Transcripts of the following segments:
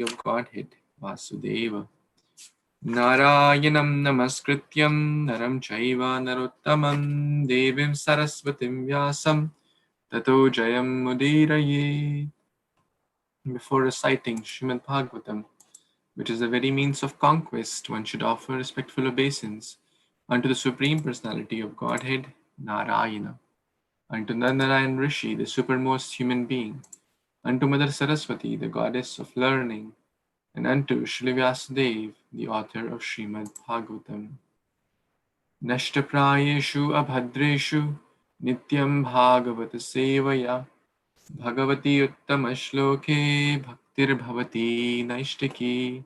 of Godhead, Vasudeva. Narayanam namaskrityam naram chaiva narottamam devim saraswatim vyasam tato jayam mudiraye. Before reciting Śrīmad-Bhāgavatam, which is the very means of conquest, one should offer respectful obeisance unto the Supreme Personality of Godhead, Narayana, unto Narayan Rishi, the supermost human being, unto Mother Saraswati, the goddess of learning, and unto Shri Vyasadeva, the author of Śrīmad-Bhāgavatam. Nashtaprayeshu abhadreshu Nityam Bhagavata Sevaya Bhagavati Uttama Shloke Bhaktir Bhavati Naishtaki.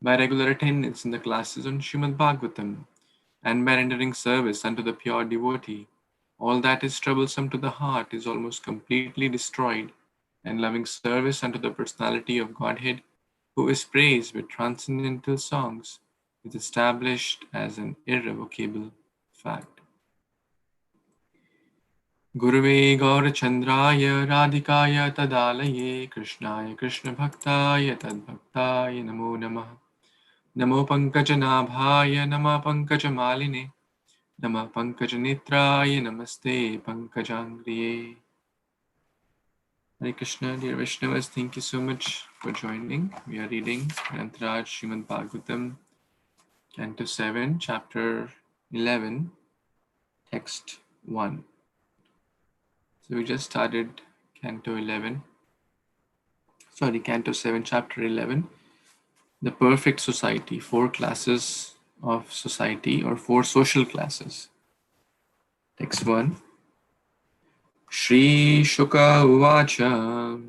By regular attendance in the classes on Śrīmad-Bhāgavatam and by rendering service unto the pure devotee, all that is troublesome to the heart is almost completely destroyed, and loving service unto the personality of Godhead, who is praised with transcendental songs, is established as an irrevocable fact. Guruve Gaurachandraya Radhikaya Tadalaye Krishnaya Krishna Bhaktaya Tadbhaktaya Namo Namaha. Namo Pankajanaabhaya Nama Pankajamaline Nama Pankajanetraya Namaste Pankajangriye. Hare Krishna, dear Vaishnavas, thank you so much for joining. We are reading Antaraj Śrīmad-Bhāgavatam, Canto 7, Chapter 11, Text 1. So we just started Canto 7, Chapter 11, the perfect society, 4 classes of society or 4 social classes. Text 1. Shri Shuka Uvacha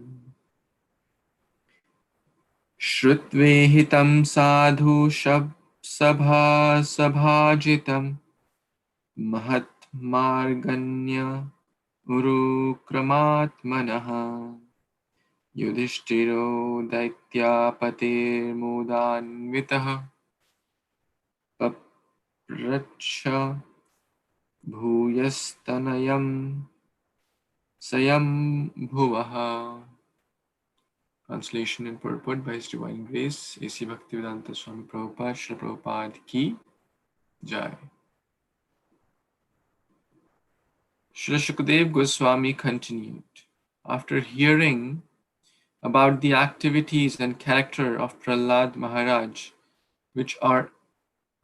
Shrutvehitam sadhu sabha sabhajitam mahat marganya urukramatmanaha yudhishthiro daityapatir mudanvitaha papracha bhuyastanayam Sayam Bhuvaha. Translation and purport by His Divine Grace, A.C. Bhaktivedanta Swami Prabhupada, Srila Prabhupada Ki Jai. Srila Shukadeva Goswami continued. After hearing about the activities and character of Prahlad Maharaj, which are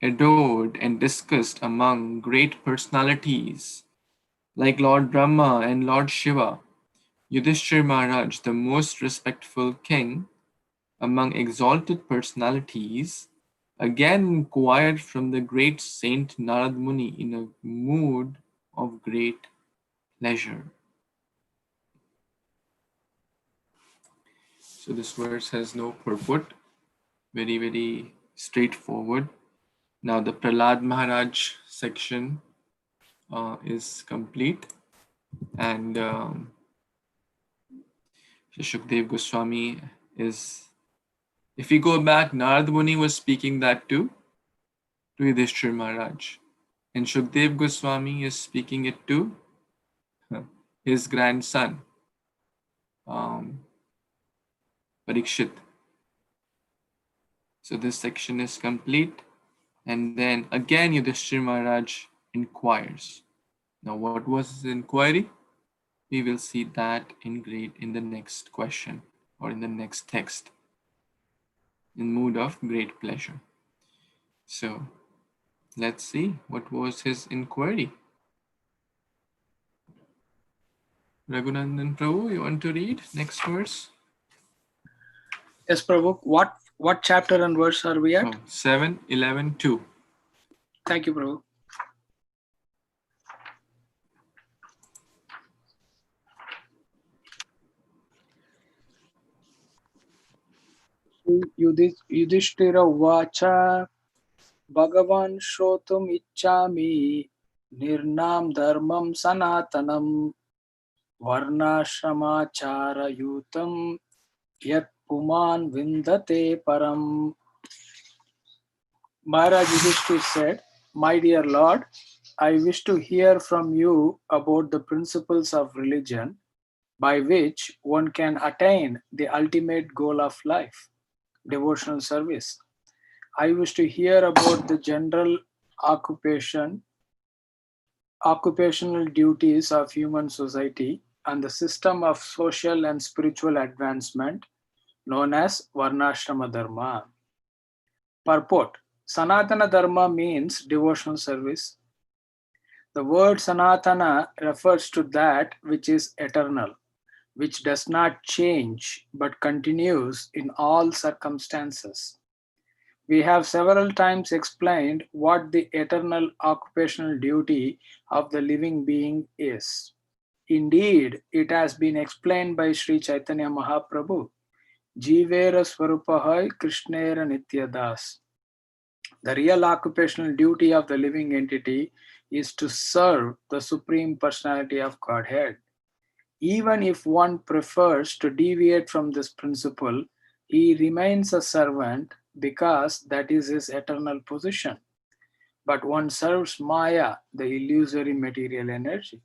adored and discussed among great personalities like Lord Brahma and Lord Shiva, Yudhishthira Maharaj, the most respectful king among exalted personalities, again inquired from the great saint Narad Muni in a mood of great pleasure. So this verse has no purport, very, very straightforward. Now the Prahlad Maharaj section is complete, and Shukdev Goswami is, if we go back, Narad Muni was speaking that to Yudhishthira Maharaj, and Shukdev Goswami is speaking it to his grandson, Parikshit. So this section is complete, and then again Yudhishthira Maharaj inquires. Now what was his inquiry? We will see that in the next question or in the next text, in mood of great pleasure. So let's see what was his inquiry. Raghunandan Prabhu, you want to read next verse? Yes, Prabhu. What chapter and verse are we at? 7, 11, 2. Thank you, Prabhu. Yudhishthira Vacha Bhagavan Shrotum Ichchami Nirnam Dharmam Sanatanam Varnashamachara Yutam Yat Puman Vindate Param. Maharaj Yudhishthira said, "My dear Lord, I wish to hear from you about the principles of religion by which one can attain the ultimate goal of life, devotional service. I used to hear about the general occupational duties of human society and the system of social and spiritual advancement known as Varnashrama Dharma. Purport: Sanatana Dharma means devotional service. The word Sanatana refers to that which is eternal, which does not change but continues in all circumstances. We have several times explained what the eternal occupational duty of the living being is. Indeed, it has been explained by Sri Chaitanya Mahaprabhu, Jivera Swarupahai Krishnera Nityadas. The real occupational duty of the living entity is to serve the Supreme Personality of Godhead. Even if one prefers to deviate from this principle, he remains a servant because that is his eternal position. But one serves Maya, the illusory material energy.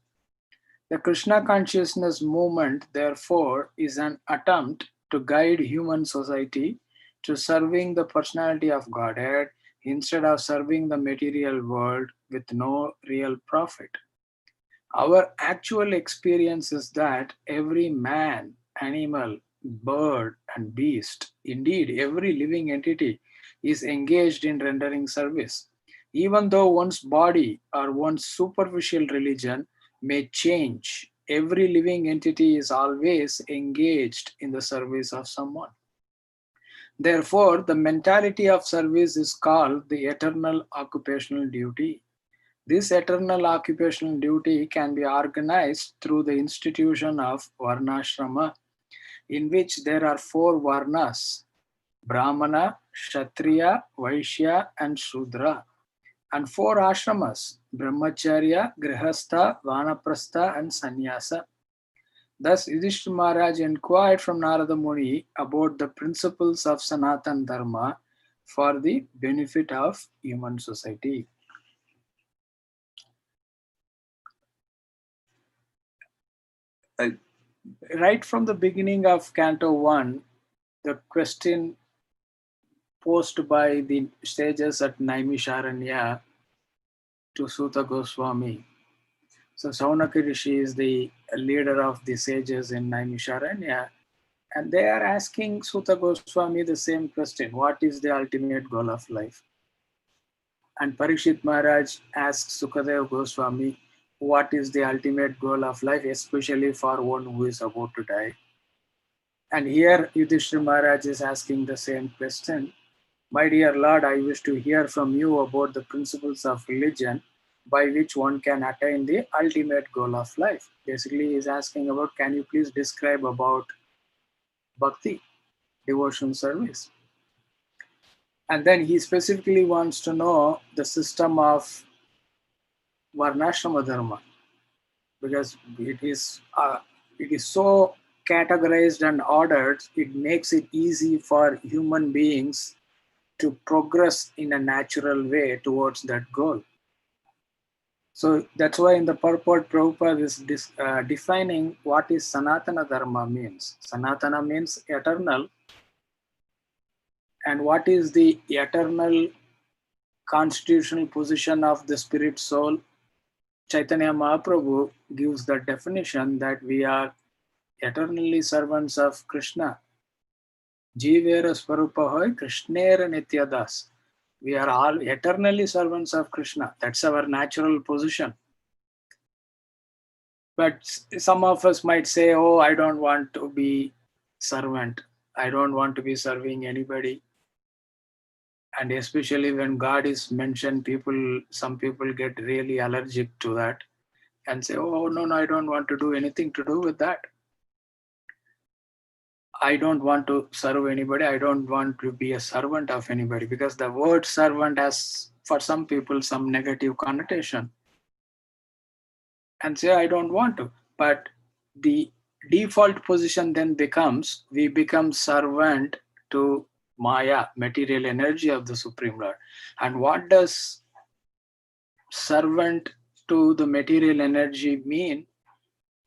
The Krishna consciousness movement, therefore, is an attempt to guide human society to serving the personality of Godhead instead of serving the material world with no real profit. Our actual experience is that every man, animal, bird, and beast, indeed every living entity, is engaged in rendering service. Even though one's body or one's superficial religion may change, every living entity is always engaged in the service of someone. Therefore, the mentality of service is called the eternal occupational duty. This eternal occupational duty can be organized through the institution of Varnashrama, in which there are four Varnas: Brahmana, Kshatriya, Vaishya, and Shudra, and four ashramas: Brahmacharya, Grihastha, Vanaprastha, and Sannyasa. Thus, Yudhishthira Maharaj inquired from Narada Muni about the principles of Sanatan Dharma for the benefit of human society. Right from the beginning of Canto 1, the question posed by the sages at Naimisharanya to Suta Goswami. So Saunaka Rishi is the leader of the sages in Naimisharanya, and they are asking Suta Goswami the same question: what is the ultimate goal of life? And Parikshit Maharaj asks Sukadev Goswami, what is the ultimate goal of life, especially for one who is about to die? And here Yudhishthira Maharaj is asking the same question. My dear Lord, I wish to hear from you about the principles of religion by which one can attain the ultimate goal of life. Basically, he is asking about, can you please describe about bhakti, devotion service? And then he specifically wants to know the system of Varnashrama Dharma, because it is so categorized and ordered, it makes it easy for human beings to progress in a natural way towards that goal. So that's why in the purport, Prabhupada is defining what is Sanatana Dharma means. Sanatana means eternal. And what is the eternal constitutional position of the spirit soul? Chaitanya Mahaprabhu gives the definition that we are eternally servants of Kṛṣṇa. Jivera Swarupahoi Krishnera Nityadas. We are all eternally servants of Kṛṣṇa. That's our natural position. But some of us might say, oh, I don't want to be servant. I don't want to be serving anybody. And especially when God is mentioned, some people get really allergic to that and say, oh, no, I don't want to do anything to do with that. I don't want to serve anybody. I don't want to be a servant of anybody, because the word servant has, for some people, some negative connotation. And say, I don't want to. But the default position then becomes, we become servant to Maya, material energy of the Supreme Lord. And what does servant to the material energy mean?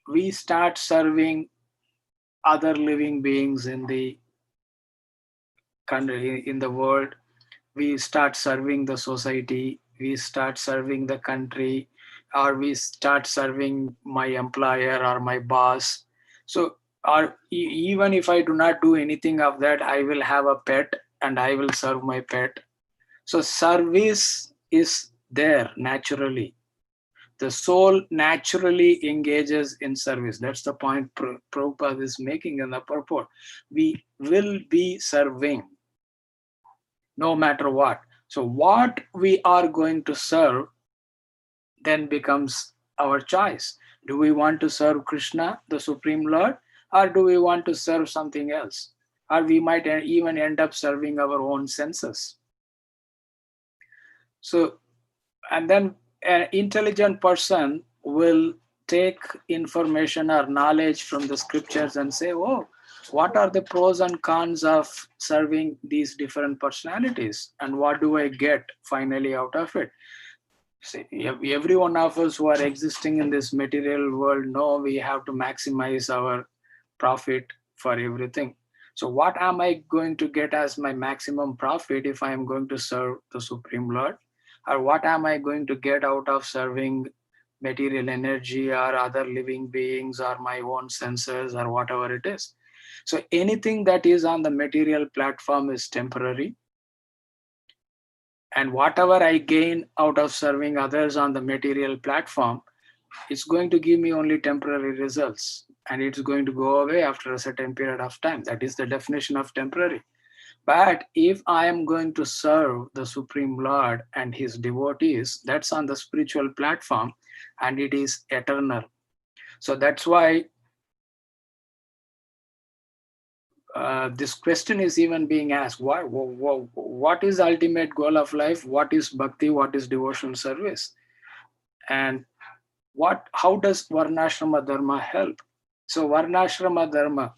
We start serving other living beings in the country, in the world. We start serving the society, we start serving the country, or we start serving my employer or my boss. So, or even if I do not do anything of that, I will have a pet and I will serve my pet. So, service is there naturally. The soul naturally engages in service. That's the point Prabhupada is making in the purport. We will be serving no matter what. So, what we are going to serve then becomes our choice. Do we want to serve Kṛṣṇa, the Supreme Lord, or do we want to serve something else? Or we might even end up serving our own senses. So, and then an intelligent person will take information or knowledge from the scriptures and say, oh, what are the pros and cons of serving these different personalities, and what do I get finally out of it? See, every one of us who are existing in this material world know we have to maximize our profit for everything. So what am I going to get as my maximum profit if I am going to serve the Supreme Lord? Or what am I going to get out of serving material energy or other living beings or my own senses or whatever it is? So anything that is on the material platform is temporary. And whatever I gain out of serving others on the material platform, it's going to give me only temporary results. And it's going to go away after a certain period of time. That is the definition of temporary. But if I am going to serve the Supreme Lord and his devotees, that's on the spiritual platform and it is eternal. So that's why this question is even being asked. What is the ultimate goal of life? What is bhakti? What is devotional service? And how does Varnashrama Dharma help? So Varnashrama Dharma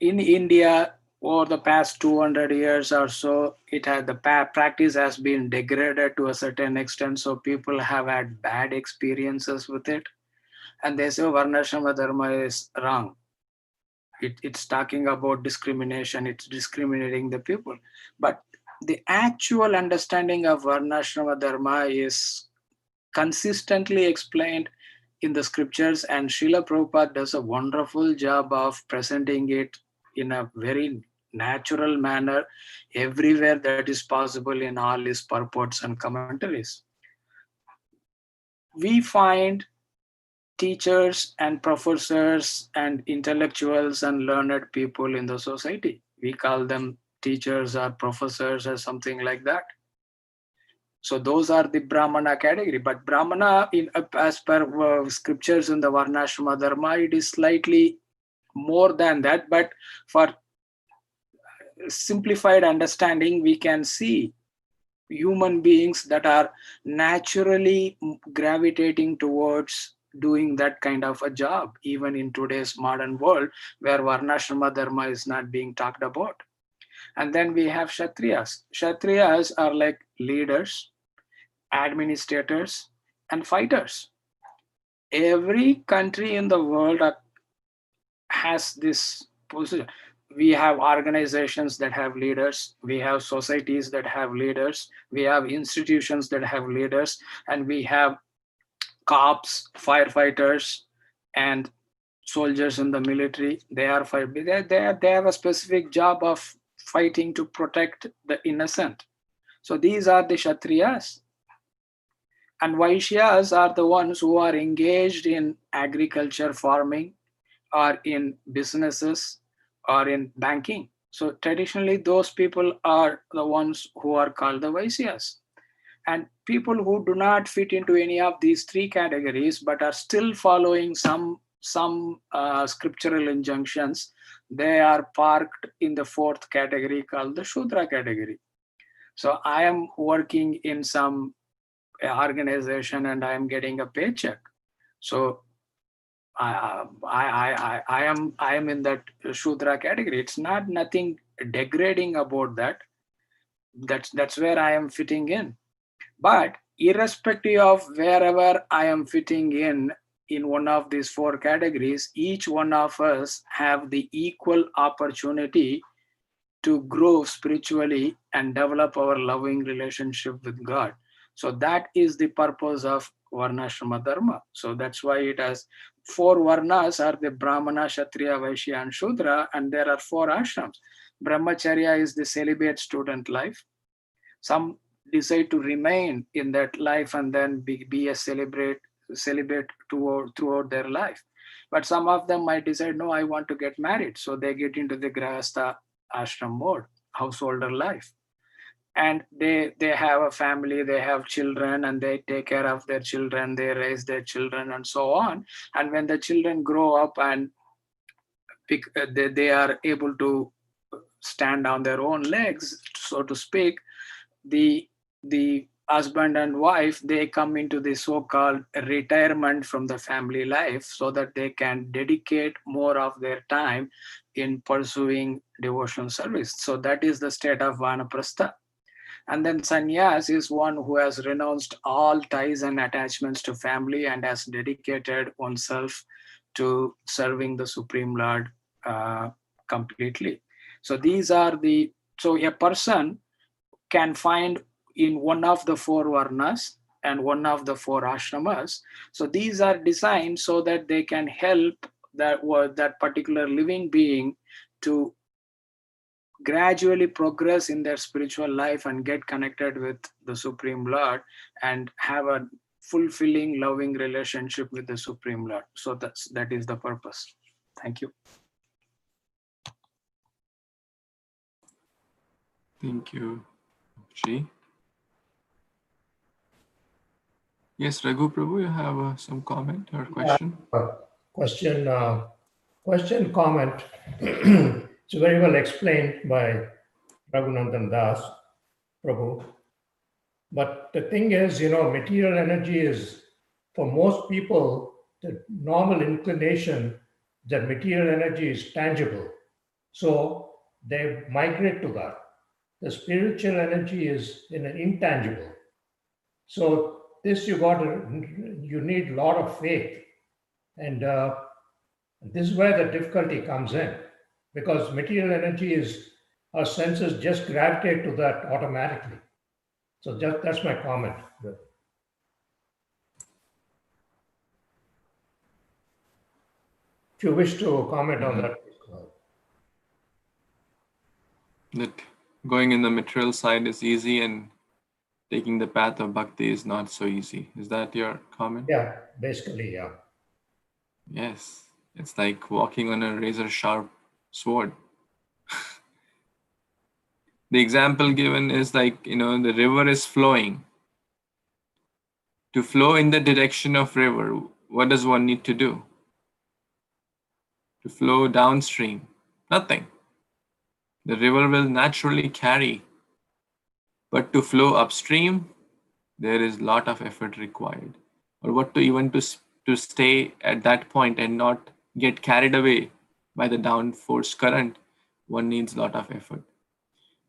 in India over the past 200 years or so, it had the practice has been degraded to a certain extent. So people have had bad experiences with it, and they say Varnashrama Dharma is wrong. It's talking about discrimination. It's discriminating the people, but the actual understanding of Varnashrama Dharma is consistently explained in the scriptures, and Srila Prabhupada does a wonderful job of presenting it in a very natural manner everywhere that is possible in all his purports and commentaries. We find teachers and professors and intellectuals and learned people in the society. We call them teachers or professors or something like that. So those are the Brahmana category. But Brahmana, as per scriptures in the Varnashrama Dharma, it is slightly more than that. But for simplified understanding, we can see human beings that are naturally gravitating towards doing that kind of a job, even in today's modern world where Varnashrama Dharma is not being talked about. And then we have Kshatriyas. Kshatriyas are like leaders, administrators, and fighters. Every country in the world has this position. We have organizations that have leaders, we have societies that have leaders, we have institutions that have leaders, and we have cops, firefighters, and soldiers in the military. They have a specific job of fighting to protect the innocent. So these are the Kshatriyas. And Vaishyas are the ones who are engaged in agriculture, farming, or in businesses, or in banking. So traditionally, those people are the ones who are called the Vaishyas. And people who do not fit into any of these three categories, but are still following some scriptural injunctions, they are parked in the fourth category called the Shudra category. So I am working in some organization and I am getting a paycheck. So I am in that Shudra category. It's not nothing degrading about that. That's where I am fitting in. But irrespective of wherever I am fitting in in one of these four categories, each one of us have the equal opportunity to grow spiritually and develop our loving relationship with God. So that is the purpose of Varnashrama Dharma. So that's why it has four Varnas are the Brahmana, Kshatriya, Vaishya, and Shudra, and there are four ashrams. Brahmacharya is the celibate student life. Some decide to remain in that life and then be a celibate throughout their life. But some of them might decide, no, I want to get married. So they get into the Grahastha ashram mode, householder life. And they have a family, they have children, and they take care of their children, they raise their children, and so on. And when the children grow up and they are able to stand on their own legs, so to speak, the husband and wife, they come into the so-called retirement from the family life so that they can dedicate more of their time in pursuing devotional service. So that is the state of vanaprastha. And then sannyas is one who has renounced all ties and attachments to family and has dedicated oneself to serving the Supreme Lord completely. So these are so a person can find in one of the four varnas and one of the four ashramas. So these are designed so that they can help that particular living being to gradually progress in their spiritual life and get connected with the Supreme Lord and have a fulfilling, loving relationship with the Supreme Lord. So that is the purpose. Thank you. Thank you, Ji. Yes, Raghu Prabhu, you have some comment or question? Question, comment. It's very well explained by Raghunandan Das Prabhu. But the thing is, material energy is, for most people, the normal inclination that material energy is tangible. So they migrate to that. The spiritual energy is in an intangible. So this you need a lot of faith. And this is where the difficulty comes in, because material energy is, our senses just gravitate to that automatically. So that's my comment. If you wish to comment on that. That going in the material side is easy and taking the path of bhakti is not so easy. Is that your comment? Yeah, basically, yeah. Yes. It's like walking on a razor sharp sword. The example given is like, the river is flowing. To flow in the direction of river, what does one need to do? To flow downstream? Nothing. The river will naturally carry. But to flow upstream, there is a lot of effort required. Or what to stay at that point and not get carried away by the downforce current, one needs a lot of effort.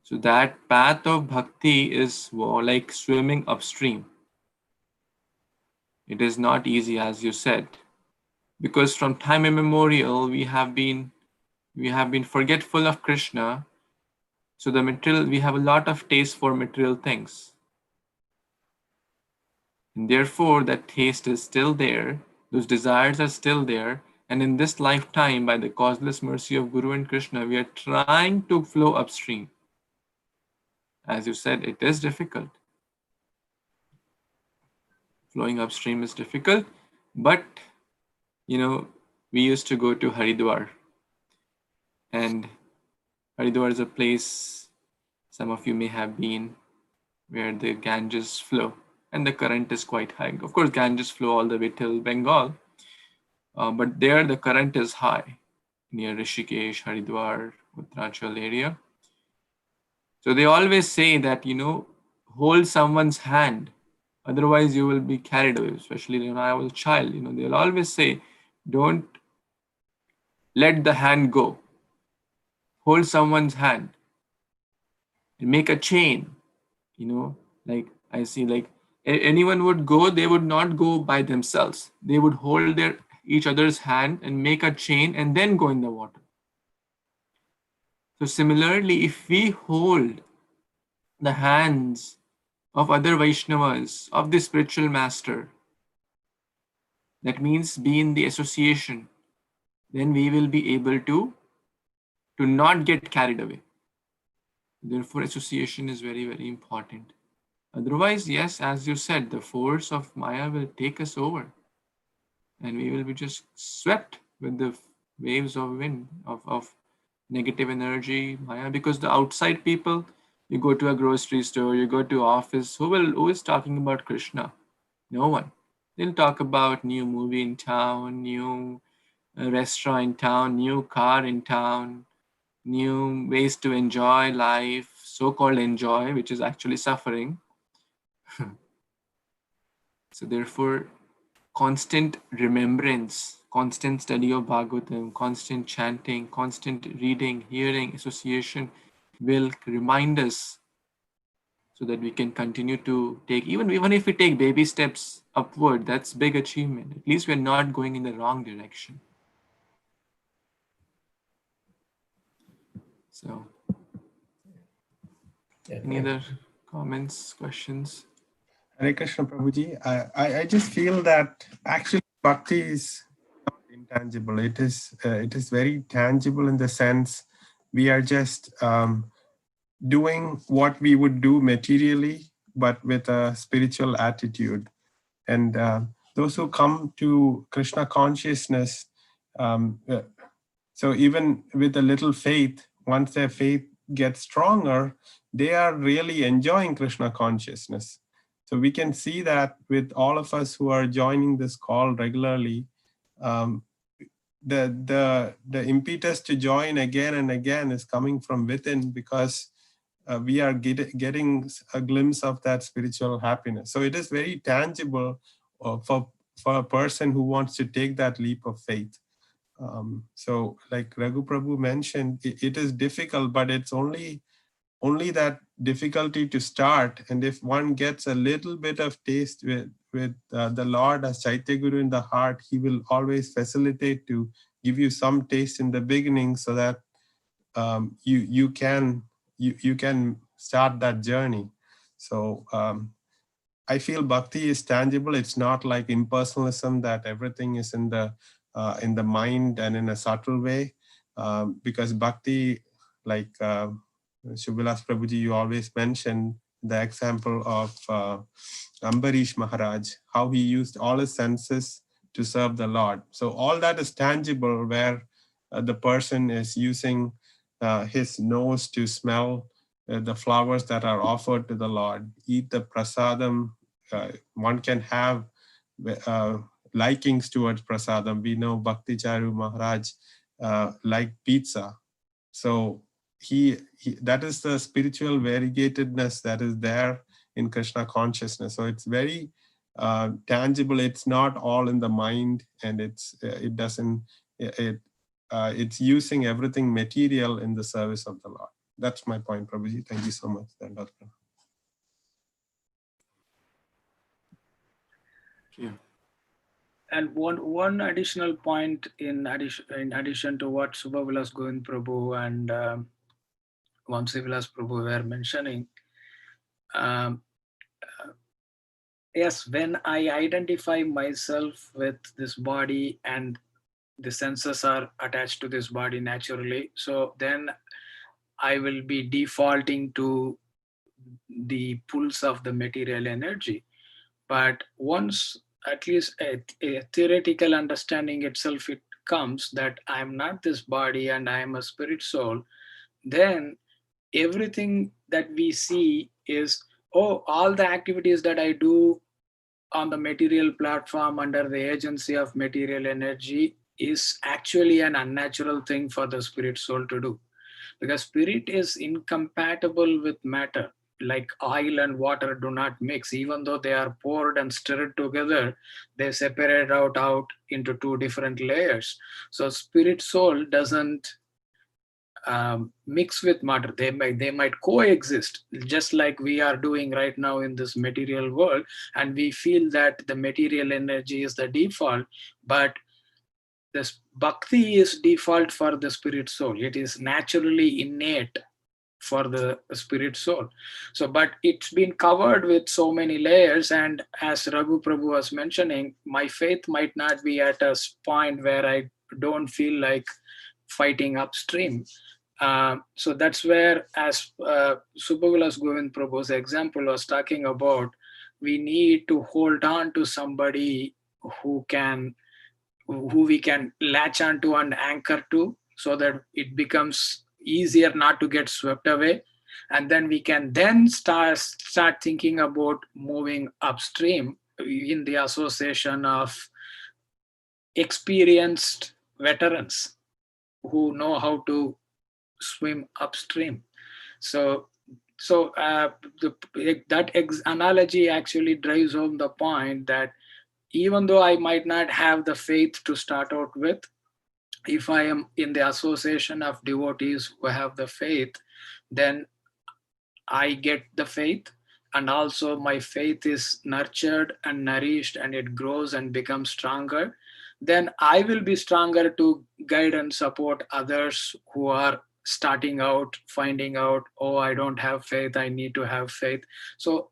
So that path of bhakti is like swimming upstream. It is not easy, as you said, because from time immemorial we have been forgetful of Krishna. So we have a lot of taste for material things. And therefore that taste is still there, those desires are still there, and in this lifetime, by the causeless mercy of Guru and Krishna, we are trying to flow upstream. As you said, it is difficult. Flowing upstream is difficult, but we used to go to Haridwar, and Haridwar is a place some of you may have been, where the Ganges flow and the current is quite high. Of course, Ganges flow all the way till Bengal, but there the current is high near Rishikesh, Haridwar, Uttarachal area. So they always say that, hold someone's hand, otherwise you will be carried away, especially when I was a child. They'll always say, don't let the hand go. Hold someone's hand and make a chain, like I see, like anyone would go, they would not go by themselves. They would hold each other's hand and make a chain and then go in the water. So similarly, if we hold the hands of other Vaishnavas, of the spiritual master, that means be in the association, then we will be able to not get carried away. Therefore, association is very, very important. Otherwise, yes, as you said, the force of Maya will take us over and we will be just swept with the waves of wind, of negative energy, Maya, because the outside people, you go to a grocery store, you go to office, who is talking about Krishna? No one. They'll talk about new movie in town, new restaurant in town, new car in town, new ways to enjoy life, so-called enjoy, which is actually suffering. So therefore, constant remembrance, constant study of Bhagavatam, constant chanting, constant reading, hearing, association will remind us so that we can continue to take, even if we take baby steps upward, that's big achievement. At least we're not going in the wrong direction. So, any other comments, questions? Hare Krishna Prabhuji, I just feel that actually bhakti is not intangible. It is very tangible in the sense we are just doing what we would do materially, but with a spiritual attitude. And those who come to Krishna consciousness, so even with a little faith, once their faith gets stronger, they are really enjoying Krishna consciousness. So we can see that with all of us who are joining this call regularly, the impetus to join again and again is coming from within, because we are getting a glimpse of that spiritual happiness. So it is very tangible for a person who wants to take that leap of faith. So like Raghu Prabhu mentioned, it is difficult, but it's only that difficulty to start. And if one gets a little bit of taste with the Lord as Chaitya Guru in the heart, he will always facilitate to give you some taste in the beginning, so that you can start that journey. So I feel bhakti is tangible. It's not like impersonalism, that everything is in the mind and in a subtle way, because bhakti, like Shubhalas Prabhuji, you always mention the example of Ambarish Maharaj, how he used all his senses to serve the Lord. So all that is tangible, where the person is using his nose to smell the flowers that are offered to the Lord, eat the prasadam. One can have likings towards prasadam. We know Bhakti Charu Maharaj liked pizza. So he that is the spiritual variegatedness that is there in Krishna consciousness. So it's very tangible. It's not all in the mind, and it's using everything material in the service of the Lord. That's my point, Prabhuji. Thank you so much. Yeah. And one additional point in addition to what Subhavilas Govind Prabhu and Vamsivilas Prabhu were mentioning, yes, when I identify myself with this body and the senses are attached to this body naturally, so then I will be defaulting to the pulse of the material energy. But once at least a theoretical understanding itself it comes that I am not this body and I am a spirit soul, then everything that we see is, oh, all the activities that I do on the material platform under the agency of material energy is actually an unnatural thing for the spirit soul to do, because spirit is incompatible with matter. Like oil and water do not mix. Even though they are poured and stirred together, they separate out into two different layers. So spirit soul doesn't mix with matter. They might coexist, just like we are doing right now in this material world, and we feel that the material energy is the default, but this bhakti is default for the spirit soul. It is naturally innate for the spirit soul. So, but it's been covered with so many layers, and as Raghu Prabhu was mentioning, my faith might not be at a point where I don't feel like fighting upstream. So that's where, as Subhagalas Govind Prabhu's example was talking about, we need to hold on to somebody who we can latch onto and anchor to, so that it becomes easier not to get swept away. And then we can then start thinking about moving upstream in the association of experienced veterans who know how to swim upstream. So analogy actually drives home the point that even though I might not have the faith to start out with, if I am in the association of devotees who have the faith, then I get the faith, and also my faith is nurtured and nourished, and it grows and becomes stronger. Then I will be stronger to guide and support others who are starting out, finding out, oh, I don't have faith, I need to have faith. So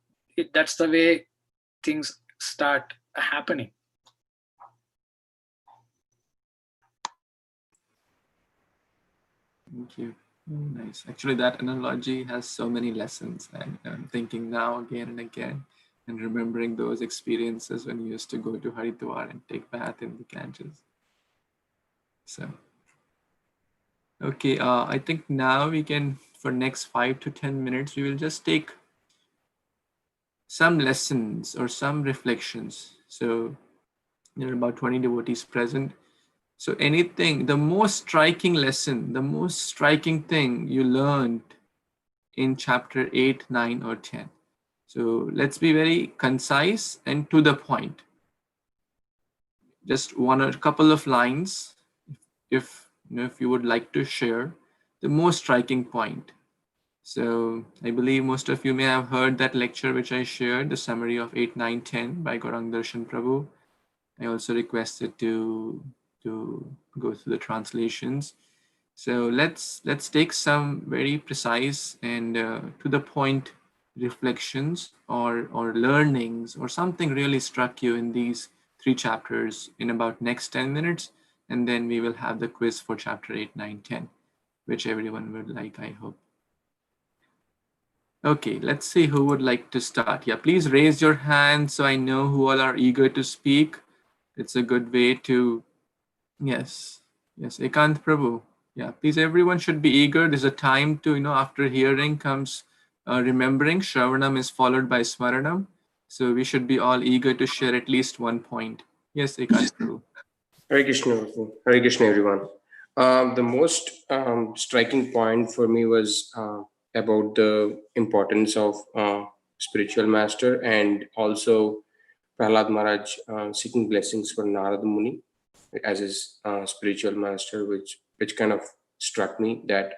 that's the way things start happening. Thank you. Nice. Actually, that analogy has so many lessons, and I'm thinking now again and again, and remembering those experiences when you used to go to Haridwar and take bath in the Ganges. So, okay, I think now we can, for next 5 to 10 minutes, we will just take some lessons or some reflections. So there are about 20 devotees present. So anything, the most striking lesson, the most striking thing you learned in chapter 8, 9, or 10. So let's be very concise and to the point. Just one or a couple of lines, if you would like to share the most striking point. So I believe most of you may have heard that lecture which I shared, the summary of 8, 9, 10 by Gaurang Darshan Prabhu. I also requested to go through the translations. So let's take some very precise and to the point reflections or learnings or something really struck you in these 3 chapters in about next 10 minutes, and then we will have the quiz for chapter 8, 9, 10, which everyone would like, I hope. Okay, let's see who would like to start. Yeah, please raise your hand so I know who all are eager to speak. It's a good way to, yes, Ekant Prabhu. Yeah, please, everyone should be eager. There's a time to, after hearing comes remembering. Shravanam is followed by Smaranam. So we should be all eager to share at least one point. Yes, Ekant Prabhu. Hare Krishna, Hare Krishna, everyone. The most striking point for me was about the importance of spiritual master, and also Prahlad Maharaj seeking blessings for Narada Muni as his spiritual master, which kind of struck me that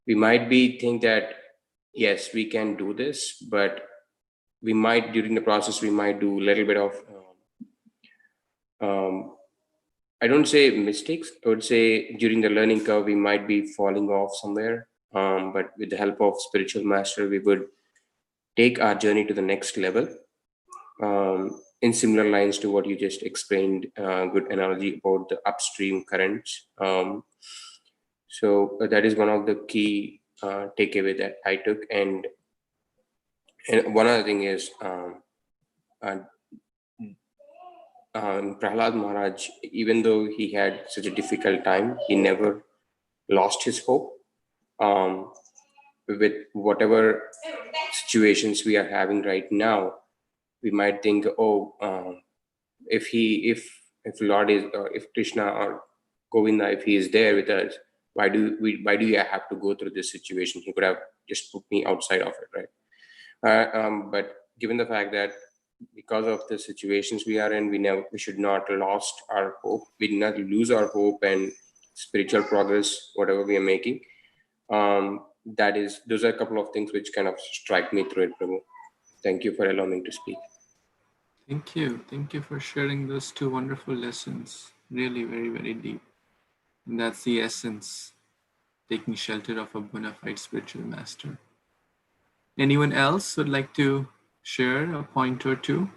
we might be think that yes, we can do this, but we might during the process we might do a little bit of I don't say mistakes. I would say during the learning curve we might be falling off somewhere. But with the help of spiritual master, we would take our journey to the next level. In similar lines to what you just explained, good analogy about the upstream currents. So that is one of the key takeaway that I took. And one other thing is Prahlad Maharaj, even though he had such a difficult time, he never lost his hope. With whatever situations we are having right now, we might think, if Lord is, or if Krishna or Govinda, if he is there with us, why do I have to go through this situation? He could have just put me outside of it, right? But given the fact that because of the situations we are in, we should not lost our hope. We did not lose our hope and spiritual progress, whatever we are making. Those are a couple of things which kind of strike me through it, Prabhu. Thank you for allowing me to speak. Thank you. Thank you for sharing those two wonderful lessons. Really very, very deep. And that's the essence, taking shelter of a bona fide spiritual master. Anyone else would like to share a point or two?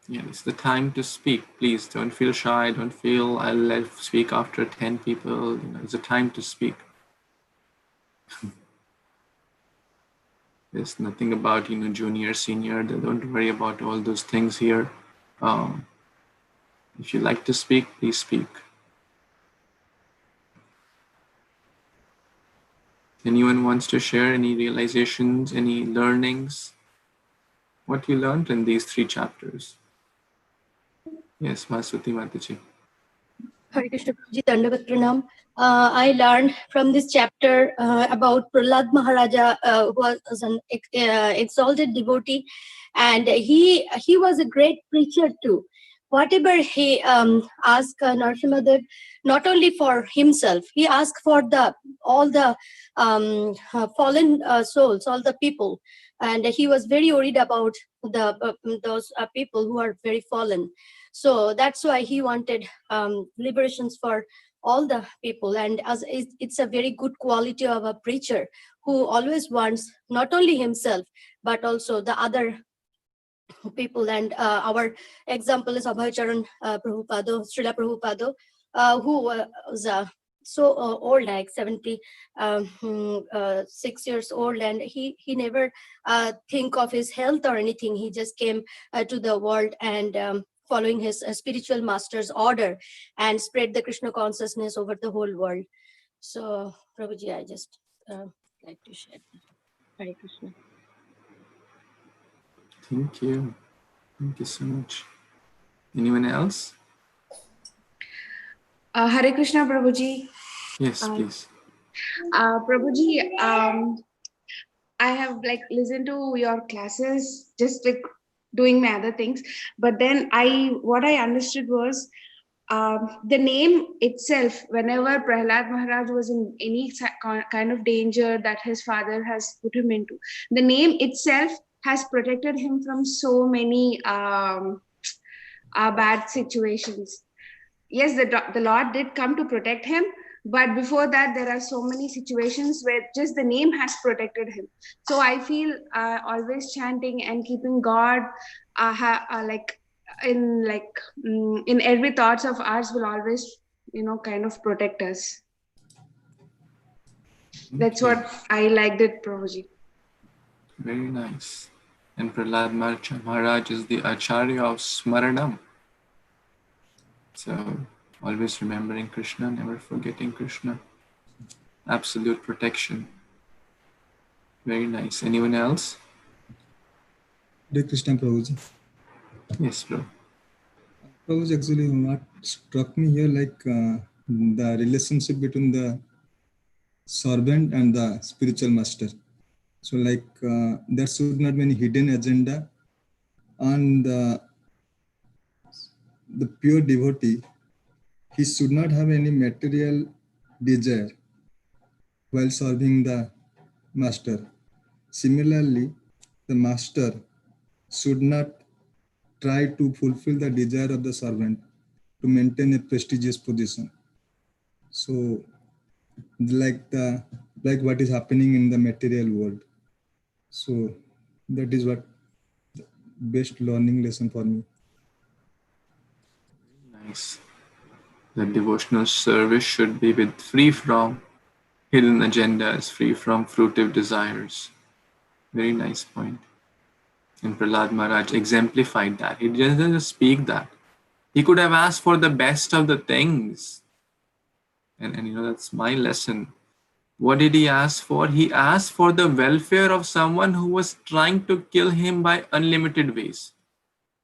Yeah, it's the time to speak. Please don't feel shy. Don't feel I'll speak after 10 people. It's the time to speak. There's nothing about junior, senior. Don't worry about all those things here. If you like to speak, please speak. Anyone wants to share any realizations, any learnings? What you learned in these 3 chapters? Yes, Maswati Mataji. Hare Krishna Prabhuji, Dandavat Pranam. I learned from this chapter about Prahlad Maharaja, who was an exalted devotee, and he was a great preacher too. Whatever he asked Narasimhadev, not only for himself, he asked for all the fallen souls, all the people, and he was very worried about those people who are very fallen. So that's why he wanted liberations for all the people. And as it's a very good quality of a preacher who always wants not only himself, but also the other people. And our example is Abhaycharan Prabhupada, Srila Prabhupada, who was so old, like 76 years old, and he never think of his health or anything. He just came to the world and following his spiritual master's order and spread the Krishna consciousness over the whole world. So, Prabhuji, I just like to share that. Hare Krishna. Thank you. Thank you so much. Anyone else? Hare Krishna, Prabhuji. Yes, please. Prabhuji, I have listened to your classes, just doing my other things. But then what I understood was the name itself, whenever Prahlad Maharaj was in any kind of danger that his father has put him into, the name itself has protected him from so many bad situations. Yes, the Lord did come to protect him, but before that, there are so many situations where just the name has protected him. So I feel always chanting and keeping God in every thoughts of ours will always, kind of protect us. That's what I liked it, Prabhuji. Very nice. And Prahlad Maharaj is the Acharya of Smaranam. So always remembering Krishna, never forgetting Krishna. Absolute protection. Very nice. Anyone else? Hare Krishna, Prabhuji. Yes, bro. Prabhuji, actually, what struck me here, the relationship between the servant and the spiritual master. So, there should not be any hidden agenda, and the pure devotee, he should not have any material desire while serving the master. Similarly, the master should not try to fulfill the desire of the servant to maintain a prestigious position. So, like what is happening in the material world. So, that is what the best learning lesson for me. Nice. The devotional service should be free from hidden agendas, free from fruitive desires. Very nice point. And Prahlad Maharaj exemplified that. He didn't just speak that. He could have asked for the best of the things. And that's my lesson. What did he ask for? He asked for the welfare of someone who was trying to kill him by unlimited ways.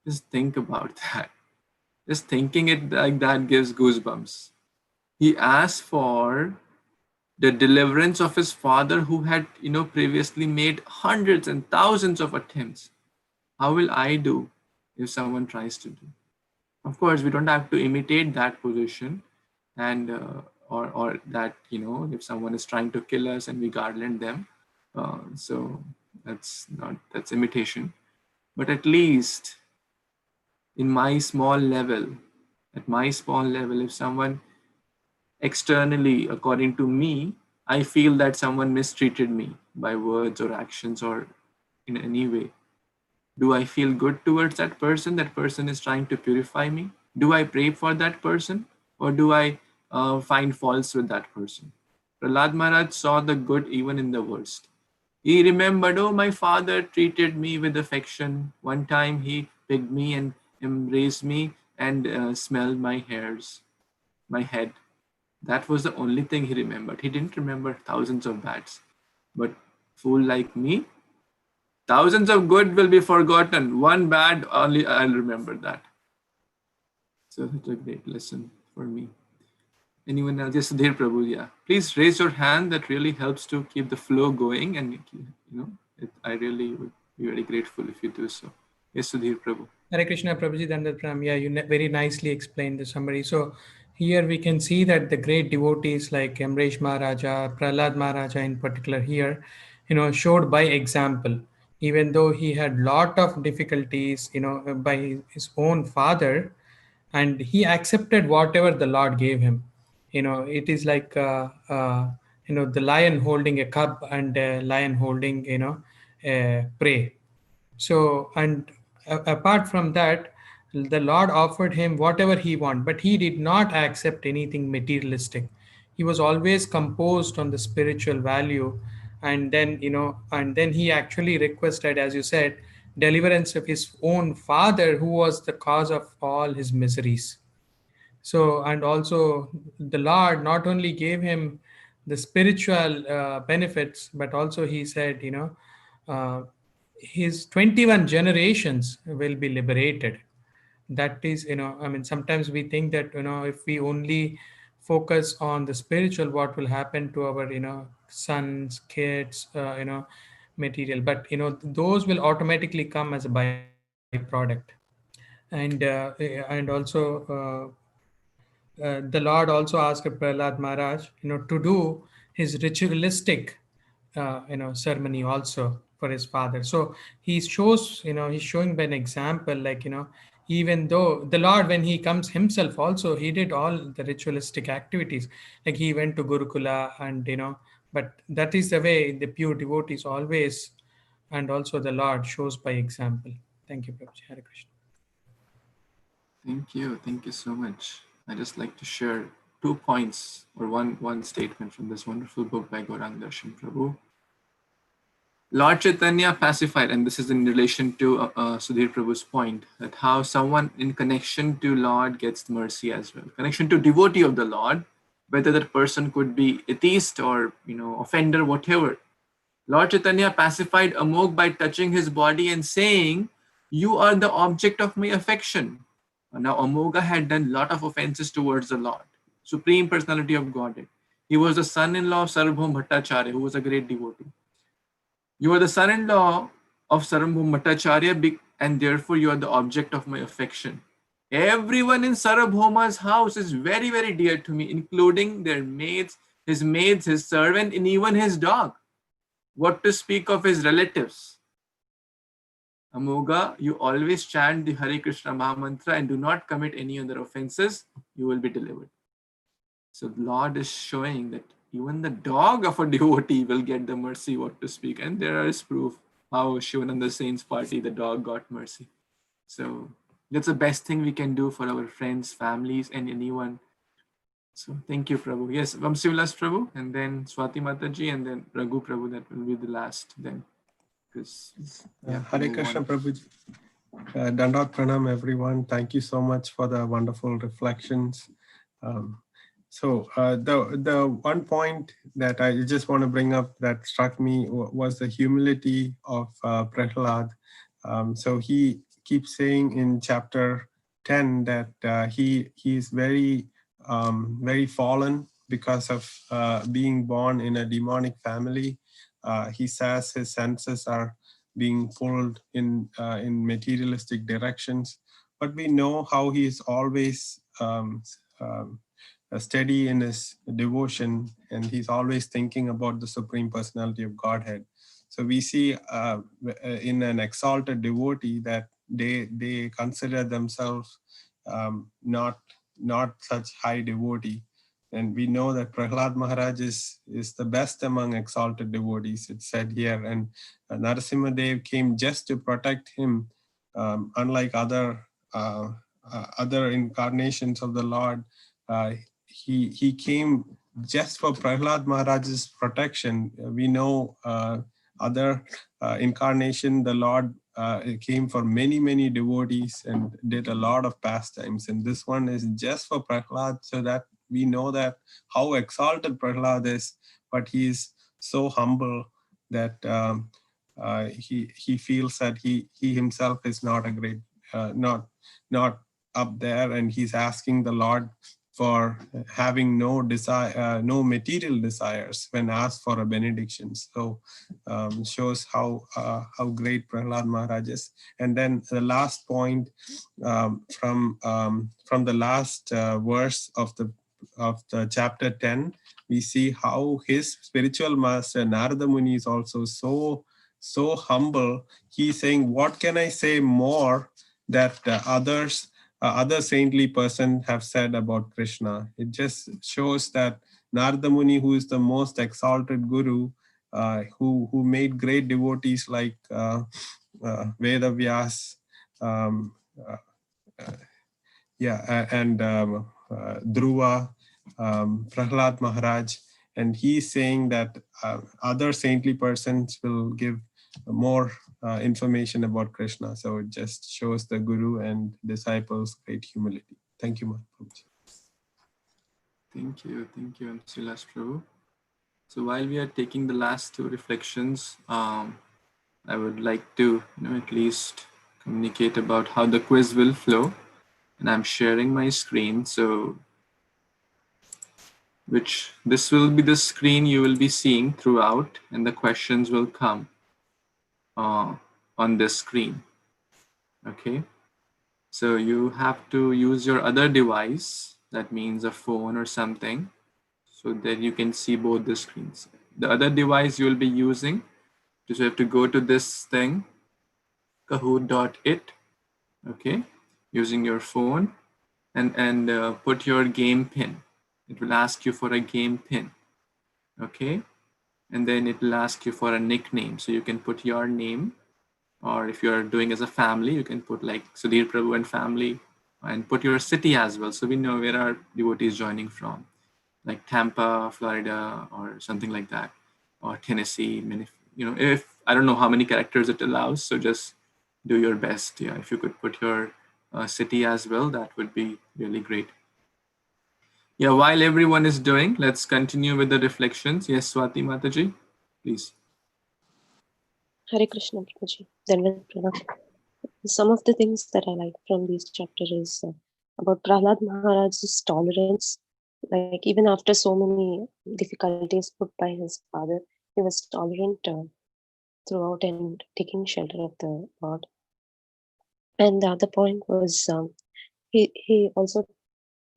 Just think about that. Just thinking it like that gives goosebumps. He asked for the deliverance of his father who had, previously made hundreds and thousands of attempts. How will I do if someone tries to do? Of course, we don't have to imitate that position, and or that, you know, if someone is trying to kill us and we garland them, so that's imitation. But at least in my small level, at my small level, if someone externally, according to me, I feel that someone mistreated me by words or actions or in any way, do I feel good towards that person? That person is trying to purify me. Do I pray for that person, or do I find faults with that person? Prahlad Maharaj saw the good even in the worst. He remembered, oh, my father treated me with affection. One time he picked me and embraced me and smelled my hairs, my head. That was the only thing he remembered. He didn't remember thousands of bads. But fool like me, thousands of good will be forgotten. One bad, only I'll remember that. So that's a great lesson for me. Anyone else? Yes, Sudhir Prabhu, yeah. Please raise your hand. That really helps to keep the flow going. And, you know, I really would be very grateful if you do so. Yes, Sudhir Prabhu. Hare Krishna, Prabhuji Dandatram. Yeah, you very nicely explained the summary. So here we can see that the great devotees like Amresh Maharaja, Prahlad Maharaja in particular here, you know, showed by example. Even though he had lot of difficulties, you know, by his own father, and he accepted whatever the Lord gave him. You know, it is like you know, the lion holding a cub and a lion holding, you know, a prey. So, and apart from that, the Lord offered him whatever he wanted, but he did not accept anything materialistic. He was always composed on the spiritual value. And then, you know, and then he actually requested, as you said, deliverance of his own father, who was the cause of all his miseries. So, and also the Lord not only gave him the spiritual benefits, but also he said, you know, his 21 generations will be liberated. That is, you know, I mean, sometimes we think that, you know, if we only focus on the spiritual, what will happen to our, you know, sons, kids, you know, material, but, you know, those will automatically come as a byproduct. And also the Lord also asked Prahlad Maharaj, you know, to do his ritualistic, you know, ceremony also for his father. So he shows, you know, he's showing by an example, like, you know, even though the Lord, when he comes himself also, he did all the ritualistic activities, like he went to Gurukula and, you know, but that is the way the pure devotees always, and also the Lord shows by example. Thank you, Prabhuji. Hare Krishna. Thank you. Thank you so much. I just like to share 2 points or one statement from this wonderful book by Gauranga Darshan Prabhu. Lord Chaitanya pacified, and this is in relation to Sudhir Prabhu's point, that how someone in connection to Lord gets mercy as well. Connection to devotee of the Lord, whether that person could be atheist or, you know, offender, whatever. Lord Chaitanya pacified Amog by touching his body and saying, "You are the object of my affection." Now Amoga had done a lot of offenses towards the Lord, Supreme Personality of Godhead. He was the son-in-law of Sarvabhaum Bhattacharya, who was a great devotee. You are the son-in-law of Sarvabhaum Bhattacharya, and therefore you are the object of my affection. Everyone in Sarvabhauma's house is very, very dear to me, including their maids, his servant, and even his dog. What to speak of his relatives? Amoga, you always chant the Hare Krishna Mahamantra and do not commit any other offenses, you will be delivered. So the Lord is showing that even the dog of a devotee will get the mercy, what to speak. And there is proof how Shivananda Saint's party, the dog got mercy. So that's the best thing we can do for our friends, families, and anyone. So thank you, Prabhu. Yes, Vamsivilas Prabhu, and then Swati Mataji, and then Raghu Prabhu. That will be the last then. Hare Krishna Prabhuji. Dandavat Pranam, everyone. Thank you so much for the wonderful reflections. The one point that I just want to bring up that struck me was the humility of Prahlad. So he keeps saying in chapter 10 that he is very fallen because of being born in a demonic family. He says his senses are being pulled in materialistic directions, but we know how he is always steady in his devotion, and he's always thinking about the Supreme Personality of Godhead. So we see in an exalted devotee that they consider themselves not such high devotee. And we know that Prahlad Maharaj is the best among exalted devotees, it's said here. And Narasimhadev came just to protect him, unlike other incarnations of the Lord. He came just for Prahlad Maharaj's protection. We know other incarnation, the Lord came for many devotees and did a lot of pastimes. And this one is just for Prahlad, so that we know that how exalted Prahlad is, but he is so humble that he feels that he himself is not a great, not up there, and he's asking the Lord for having no desire, no material desires when asked for a benediction. So shows how great Prahlad Maharaj is. And then the last point from the last verse of the chapter 10, we see how his spiritual master Narada Muni is also so humble. He's saying, what can I say more that other saintly person have said about Krishna? It just shows that Narada Muni, who is the most exalted guru, who made great devotees like Vedavyas, and Dhruva, Prahlad Maharaj, and he's saying that other saintly persons will give more information about Krishna. So it just shows the guru and disciples' great humility. Thank you, Maharaj. Thank you, Silas Prabhu. So while we are taking the last two reflections, I would like to at least communicate about how the quiz will flow. And I'm sharing my screen, so this will be the screen you will be seeing throughout, and the questions will come on this screen. Okay, so you have to use your other device, that means a phone or something, so that you can see both the screens. The other device you will be using, just have to go to this thing, kahoot.it, okay, using your phone, and put your game pin. It will ask you for a game pin, okay? And then it will ask you for a nickname. So you can put your name, or if you're doing as a family, you can put like Sudhir Prabhu and family, and put your city as well. So we know where our devotees joining from, like Tampa, Florida, or something like that, or Tennessee. If I don't know how many characters it allows, so just do your best. Yeah, if you could put your city as well, that would be really great. Yeah, while everyone is doing, let's continue with the reflections. Yes, Swati Mataji, please. Hare Krishna, Prabhuji. Some of the things that I like from this chapter is about Prahlad Maharaj's tolerance. Like even after so many difficulties put by his father, he was tolerant throughout and taking shelter of the Lord. And the other point was he also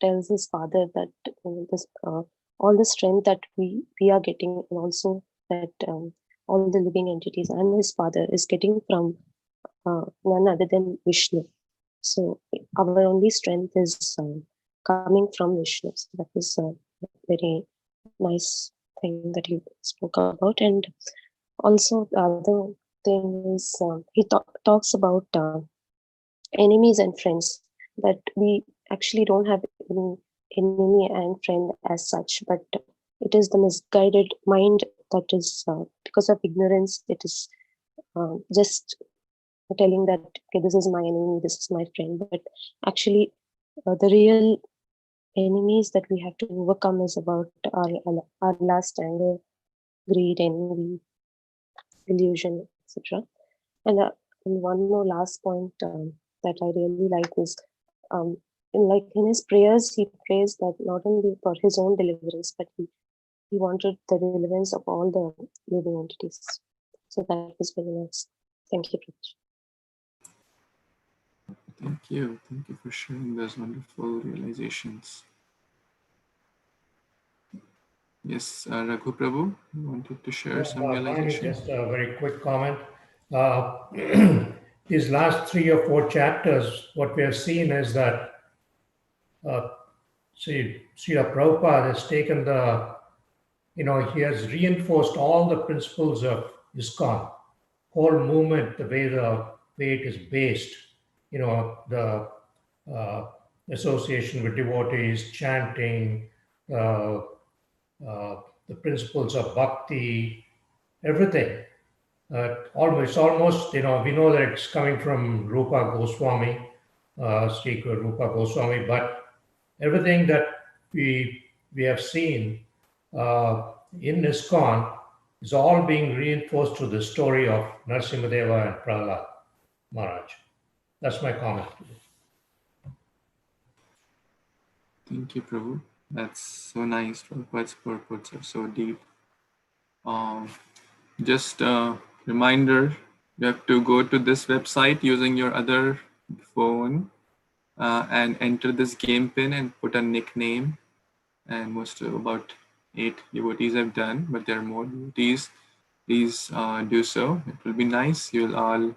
tells his father that all the strength that we are getting, and also that all the living entities and his father is getting from none other than Vishnu. So our only strength is coming from Vishnu. So that is a very nice thing that you spoke about. And also the other thing is he talks about enemies and friends, that we actually don't have any enemy and friend as such, but it is the misguided mind that is because of ignorance, it is just telling that, okay, this is my enemy, this is my friend, but actually the real enemies that we have to overcome is about our lust, anger, greed, envy, illusion, etc. And one more last point that I really like is in his prayers, he prays that not only for his own deliverance, but he wanted the deliverance of all the living entities. So that was very nice. Thank you, Prabhuji. Thank you for sharing those wonderful realizations. Yes, Raghu Prabhu, you wanted to share some Mine is realization? just a very quick comment. These last 3 or 4 chapters, what we have seen is that Srila Prabhupada has taken he has reinforced all the principles of ISKCON, whole movement, the way it is based, the association with devotees, chanting, the principles of bhakti, everything. Almost, we know that it's coming from Rupa Goswami, Sri Rupa Goswami, but everything that we have seen in ISKCON is all being reinforced through the story of Narasimhadeva and Prahlad Maharaj. That's my comment. Thank you, Prabhu. That's so nice. Prabhupada's purports are so deep. Just a reminder, you have to go to this website using your other phone and enter this game pin and put a nickname. And about 8 devotees have done, but there are more devotees. Please do so. It will be nice. You'll all.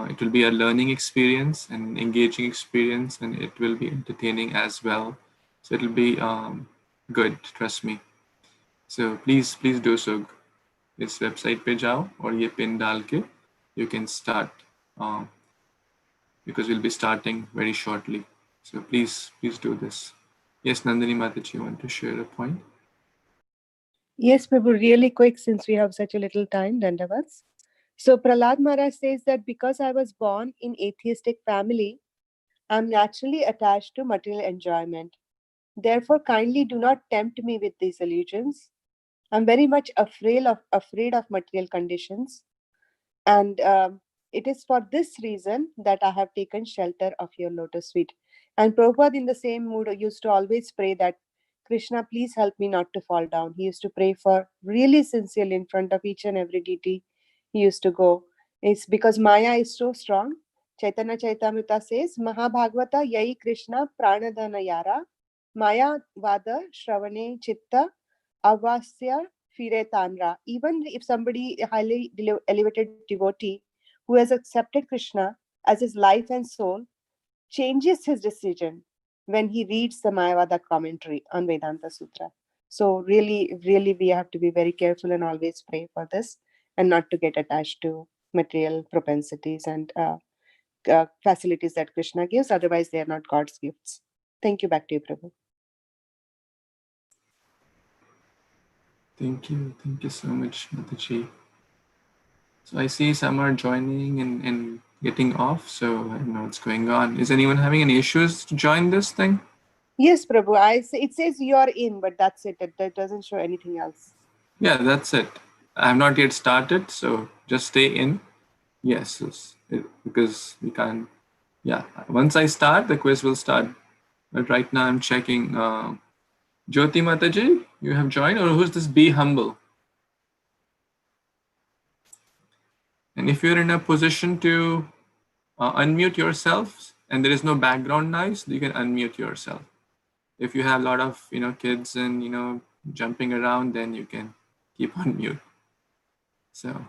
It will be a learning experience, an engaging experience, and it will be entertaining as well. So it will be good. Trust me. So please do so. इस website पे जाओ और ये pin डाल के you can start because we'll be starting very shortly. So please do this. Yes, Nandini Mataji, you want to share a point? Yes, Prabhu, really quick since we have such a little time, Dandavats. So Prahlad Maharaj says that because I was born in atheistic family, I'm naturally attached to material enjoyment. Therefore, kindly do not tempt me with these illusions. I'm very much afraid of material conditions. And it is for this reason that I have taken shelter of your lotus feet. And Prabhupada in the same mood used to always pray that, Kṛṣṇa, please help me not to fall down. He used to pray for really sincerely in front of each and every deity. He used to go. It's because Maya is so strong. Chaitanya Chaitamrita says, Mahabhagvata yai Kṛṣṇa pranadana yara, Maya vada shravane chitta avasya fire tanra. Even if somebody, a highly elevated devotee who has accepted Kṛṣṇa as his life and soul, changes his decision when he reads the Mayavada commentary on Vedanta Sutra. So really, we have to be very careful and always pray for this and not to get attached to material propensities and facilities that Kṛṣṇa gives. Otherwise, they are not God's gifts. Thank you. Back to you, Prabhu. Thank you so much, Mataji. So I see some are joining and getting off, so I don't know what's going on. Is anyone having any issues to join this thing? Yes, Prabhu. It says you're in, but that's it. It doesn't show anything else. Yeah, that's it. I have not yet started, so just stay in. Yes, because we can't. Yeah, once I start, the quiz will start. But right now I'm checking. Jyoti Mataji, you have joined, or who's this? Be humble. And if you're in a position to unmute yourself and there is no background noise, you can unmute yourself. If you have a lot of kids and jumping around, then you can keep on mute. So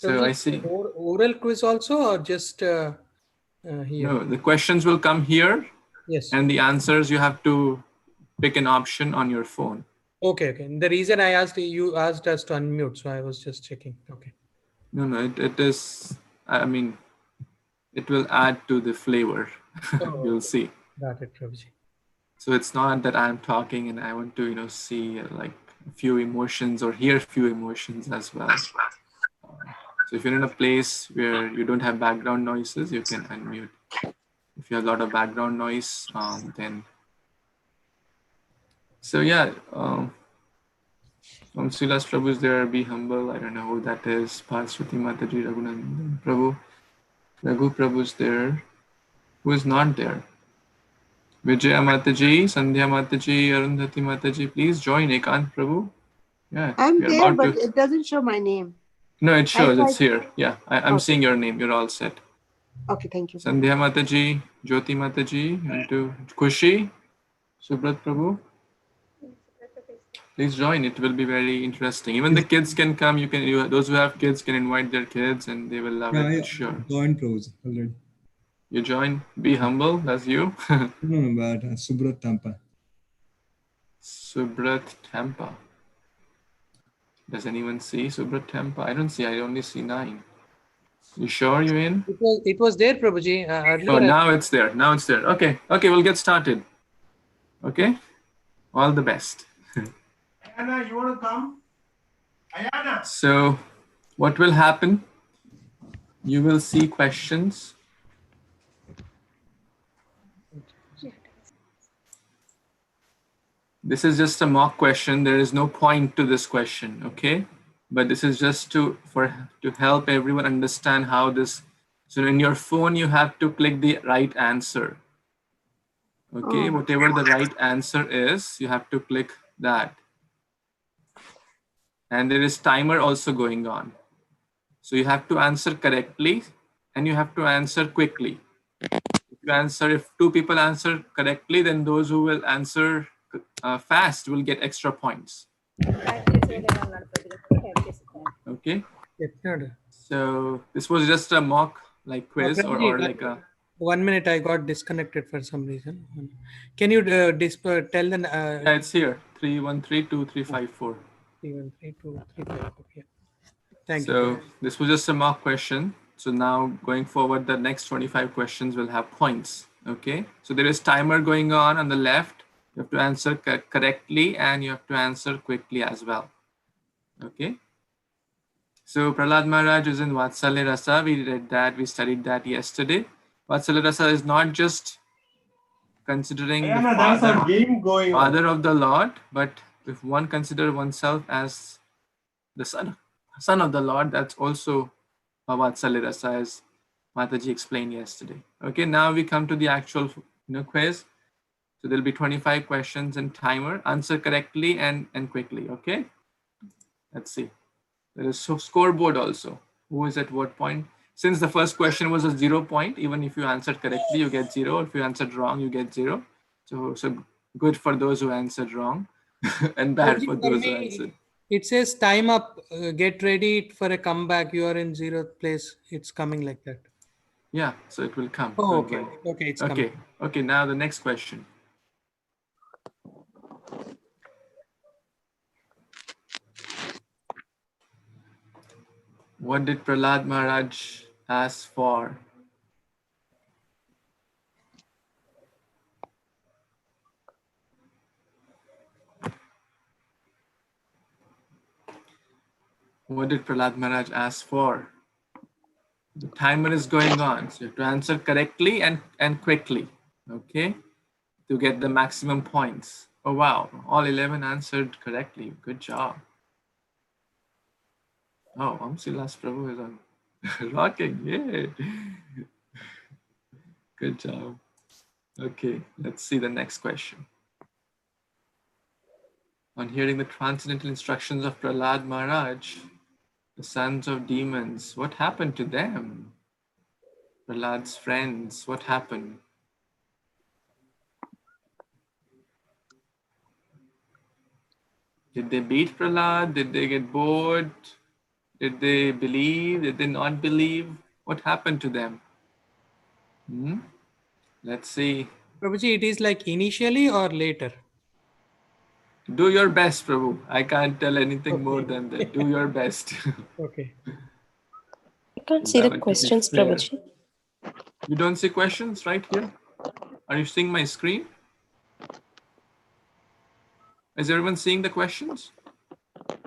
I see. Oral quiz also, or just here? No, the questions will come here. Yes. And the answers you have to pick an option on your phone. Okay. The reason I asked, you asked us to unmute, so I was just checking. Okay. No, it is. I mean, it will add to the flavor. Oh, You'll see. Got it, Prabhuji. So it's not that I'm talking and I want to see like a few emotions or hear a few emotions as well. So if you're in a place where you don't have background noises, you can unmute. If you have a lot of background noise, then. So yeah, from Silas Prabhu's there, be humble. I don't know who that is. Parshvati Mataji, Raghunandan Prabhu. Raghu Prabhu's there. Who is not there? Vijaya Mataji, Sandhya Mataji, Arundhati Mataji, please join Ekant Prabhu. Yeah, I'm there, but it doesn't show my name. No, it shows. It's here. Yeah, I'm seeing your name. You're all set. Okay, thank you. Sandhya Mataji, Jyoti Mataji, and to Khushi, Subrat Prabhu. Please join. It will be very interesting. Even the kids can come. Those who have kids can invite their kids, and they will love Yeah, it. I Sure. joined Prabhuji already. You join. Be humble. That's you. No, but Subrat Tampa. Subrat Tampa. Does anyone see Subrat Tampa? I don't see. I only see 9. You sure you're in? It was there, Prabhuji. Earlier. Oh, now it's there. Now it's there. Okay. Okay, we'll get started. Okay. All the best. Ayana, you want to come? Ayana. So, what will happen? You will see questions. This is just a mock question. There is no point to this question, okay? But this is just to help everyone understand how this. So in your phone, you have to click the right answer. Okay, whatever the right answer is, you have to click that. And there is timer also going on. So you have to answer correctly and you have to answer quickly. If 2 people answer correctly, then those who will answer fast will get extra points. Okay. So this was just a mock quiz or like a. 1 minute, I got disconnected for some reason. Can you tell the? Yeah, it's here. 3132354. 3132354. Yeah. Thank you. So this was just a mock question. So now going forward, the next 25 questions will have points. Okay. So there is timer going on the left. You have to answer correctly and you have to answer quickly as well. Okay. So Prahlad Maharaj is in Vatsalya Rasa. We read that. We studied that yesterday. Vatsalya Rasa is not just considering the father of the Lord, but if one considers oneself as the son of the Lord, that's also a Vatsalya Rasa, as Mataji explained yesterday. Okay, now we come to the actual quiz. So there'll be 25 questions and timer. Answer correctly and quickly. Okay, let's see. There is scoreboard also. Who is at what point? Since the first question was a 0 point, even if you answered correctly, you get 0. If you answered wrong, you get 0. So good for those who answered wrong and bad for those who answered. It says time up, get ready for a comeback. You are in 0th place. It's coming like that. Yeah, so it will come. Oh, okay. Okay, it's coming. Okay, now the next question. What did Prahlad Maharaj ask for? What did Prahlad Maharaj ask for? The timer is going on, so you have to answer correctly and quickly, okay, to get the maximum points. Oh wow, all 11 answered correctly. Good job. Oh, Amsilas Prabhu is on rocking, yay. Good job. Okay, let's see the next question. On hearing the transcendental instructions of Prahlad Maharaj, the sons of demons, what happened to them? Prahlad's friends, what happened? Did they beat Prahlad? Did they get bored? Did they believe? Did they not believe? What happened to them? Let's see. Prabhuji, it is like initially or later? Do your best, Prabhu. I can't tell anything more than that. Do your best. Okay. I can't see the questions, Prabhuji. You don't see questions right here? Are you seeing my screen? Is everyone seeing the questions?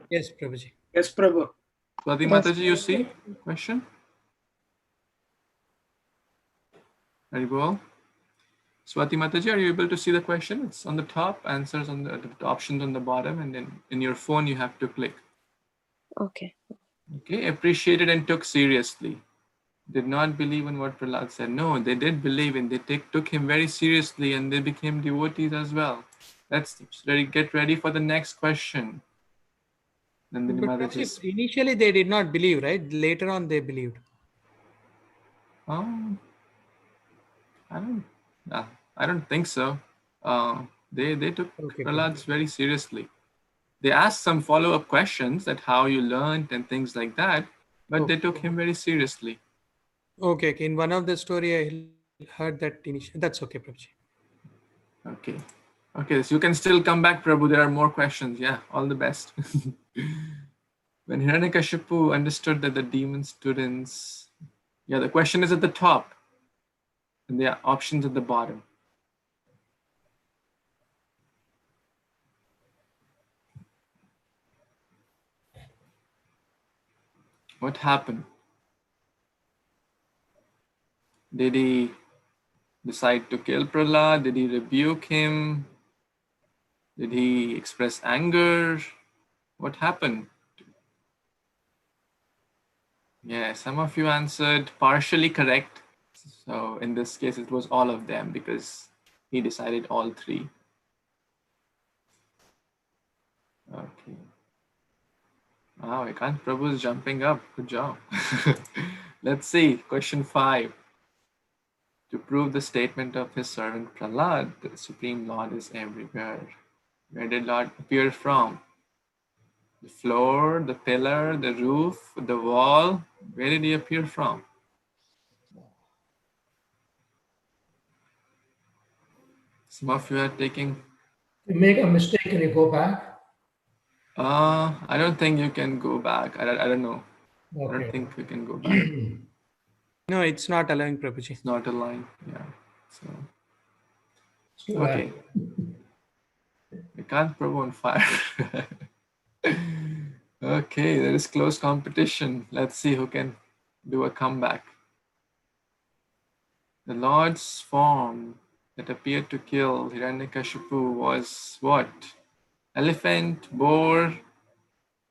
Yes, Prabhuji. Yes, Prabhu. Swati Mataji, you see question? Very well. Swati Mataji, are you able to see the question? It's on the top, answers on the options on the bottom, and then in your phone you have to click. Okay. Okay, appreciated and took seriously. Did not believe in what Prahlad said. No, they did believe in. They took him very seriously and they became devotees as well. Let's get ready for the next question. Initially they did not believe, right? Later on they believed. I don't think so. They took Prahlad very seriously. They asked some follow-up questions that how you learned and things like that, but they took him very seriously. Okay, okay. In one of the story, I heard that initially. That's okay, Prabhuji. Okay. Okay, so you can still come back, Prabhu. There are more questions. Yeah, all the best. When Hiranyakashipu understood that the demon students, yeah, the question is at the top and the options at the bottom. What happened? Did he decide to kill Prahlad? Did he rebuke him? Did he express anger? What happened? Yeah, some of you answered partially correct. So in this case, it was all of them because he decided all three. Okay. Wow, Ekant Prabhu is jumping up. Good job. Let's see. Question 5. To prove the statement of his servant Prahlad, the Supreme Lord is everywhere. Where did Lord appear from? The floor, the pillar, the roof, the wall. Where did he appear from? Some of you are taking. You make a mistake, can you go back? I don't think you can go back. I don't know. Okay. I don't think you can go back. No, it's not allowing, Prabhuji. It's not a line. Yeah. So Too okay. I can't Prabhu on fire. Okay, there is close competition. Let's see who can do a comeback. The Lord's form that appeared to kill Hiranyakashipu was what? Elephant, boar,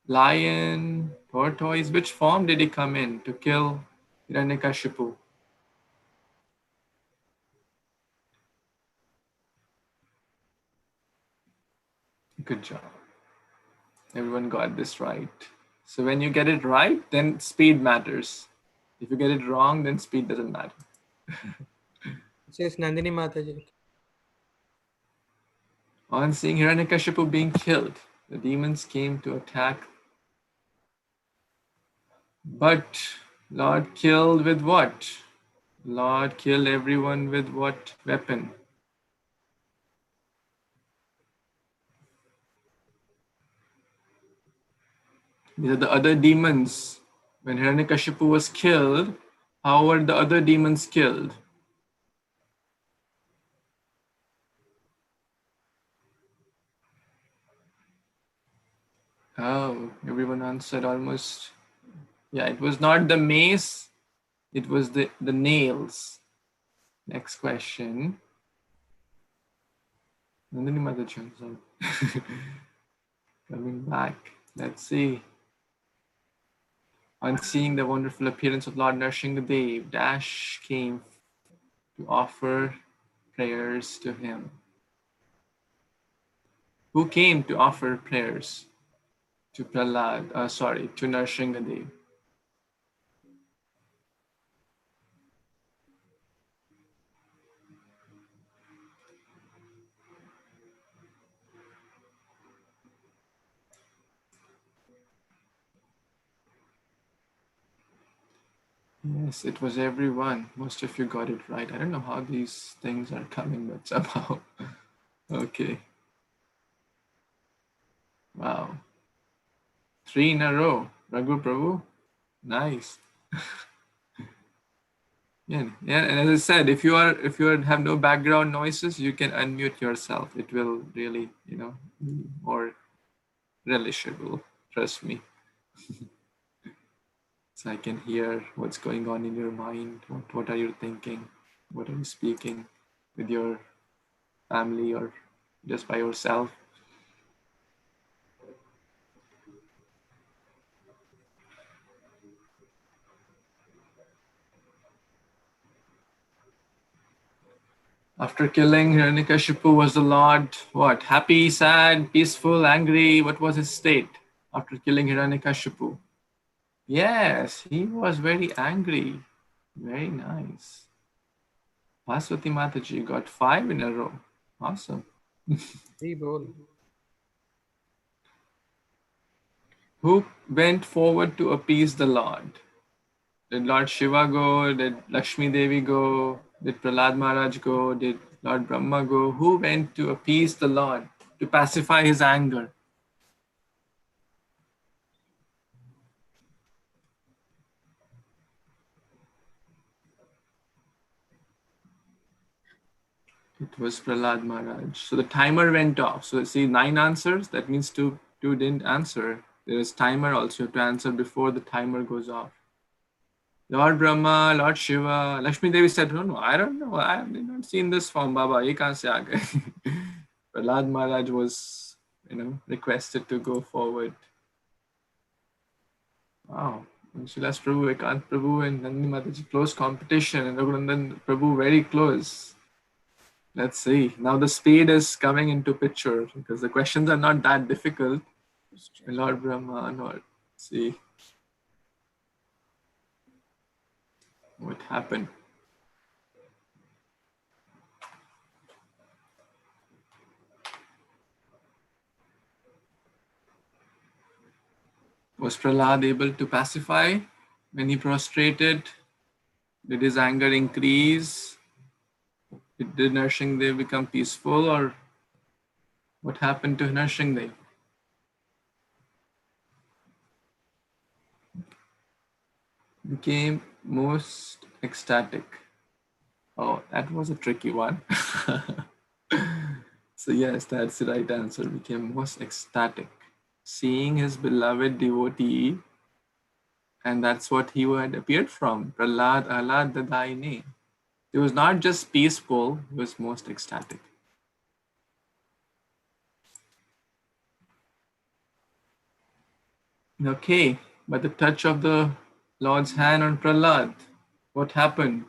lion, tortoise. Which form did he come in to kill Hiranyakashipu? Good job. Everyone got this right. So when you get it right, then speed matters. If you get it wrong, then speed doesn't matter. It says Nandini Mataji. On seeing Hiranyakashipu being killed, the demons came to attack. But Lord killed with what? Lord killed everyone with what weapon? These are the other demons. When Hiranyakashipu was killed, how were the other demons killed? Oh, everyone answered almost. Yeah, it was not the mace, it was the nails. Next question. Nandini Mataji, coming back. Let's see. On seeing the wonderful appearance of Lord Nrsimhadev, Dash came to offer prayers to him. Who came to offer prayers to Prahlad? To Nrsimhadev. Yes, it was everyone. Most of you got it right. I don't know how these things are coming, but somehow. Okay. Wow. 3 in a row. Raghu Prabhu. Nice. Yeah, and as I said, if you have no background noises, you can unmute yourself. It will really, be more relishable. Trust me. So I can hear what's going on in your mind. What are you thinking? What are you speaking with your family or just by yourself? After killing Hiranyakashipu, was the Lord what? Happy, sad, peaceful, angry? What was his state after killing Hiranyakashipu? Yes, he was very angry. Very nice. Bhaswati Mataji got 5 in a row. Awesome. Who went forward to appease the Lord? Did Lord Shiva go? Did Lakshmi Devi go? Did Prahlad Maharaj go? Did Lord Brahma go? Who went to appease the Lord, to pacify his anger? It was Prahlad Maharaj. So the timer went off. So see, 9 answers. That means two didn't answer. There is timer also. You have to answer before the timer goes off. Lord Brahma, Lord Shiva, Lakshmi Devi said, no, I don't know. I have not seen this form, Baba. Ye kahan se aa gaye? Prahlad Maharaj was, requested to go forward. Wow. Shilas Prabhu, Ekant Prabhu, and Nandi Mataji close competition, and Raghunandan Prabhu very close. Let's see. Now the speed is coming into picture because the questions are not that difficult. Lord Brahma, Lord. See what happened. Was Prahlad able to pacify when he prostrated? Did his anger increase? Did Nrsimhadev become peaceful, or what happened to Nrsimhadev? Became most ecstatic. Oh, that was a tricky one. So yes, that's the right answer. Became most ecstatic, seeing his beloved devotee, and that's what he had appeared from. Prahlad Ahlad Dadaine. It was not just peaceful, it was most ecstatic. Okay, by the touch of the Lord's hand on Prahlad, what happened?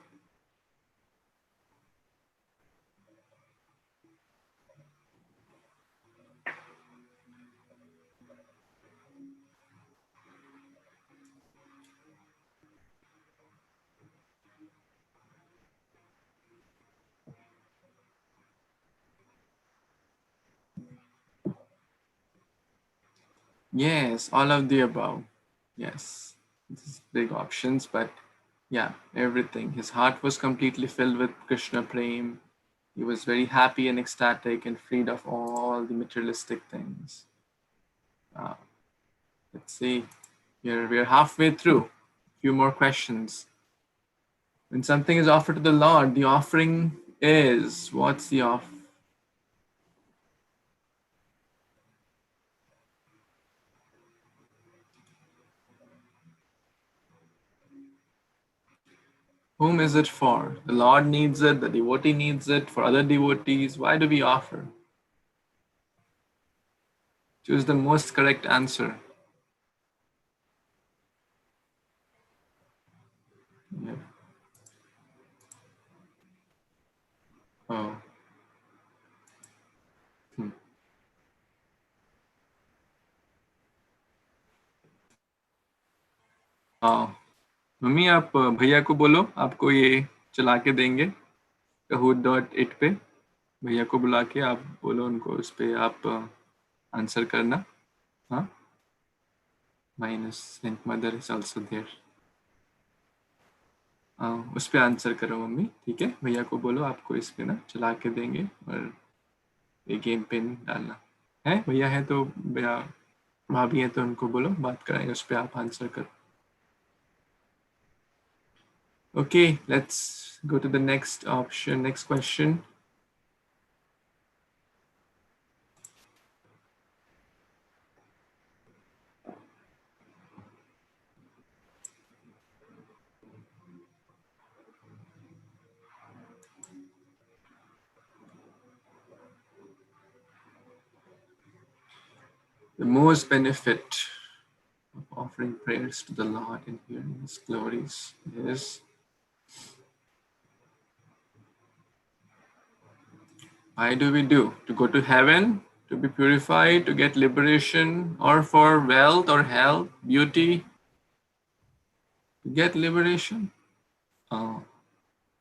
Yes, all of the above. Yes, this is big options, but yeah, everything. His heart was completely filled with Krishna Prem. He was very happy and ecstatic and freed of all the materialistic things. Let's see. We're halfway through. Few more questions. When something is offered to the Lord, the offering is, what's the offer? Whom is it for? The Lord needs it, the devotee needs it, for other devotees. Why do we offer? Choose the most correct answer. Yeah. Oh. हाँ mummy आप भैया को बोलो आपको ये चला के देंगे kahoot.it पे भैया को बुला के आप बोलो उनको उस पे आप आंसर करना हाँ minus and mother is also there उस पे आंसर करो मम्मी ठीक है भैया को बोलो आपको इस पे ना चला के देंगे और ये गेम पिन डालना है भैया है तो भैया भाभी है तो उनको बोलो बात कराएंगे उस पे आप आंसर करो Okay, let's go to the next option, next question. The most benefit of offering prayers to the Lord and hearing His glories is why do we do? To go to heaven, to be purified, to get liberation, or for wealth or health, beauty? To get liberation? Oh,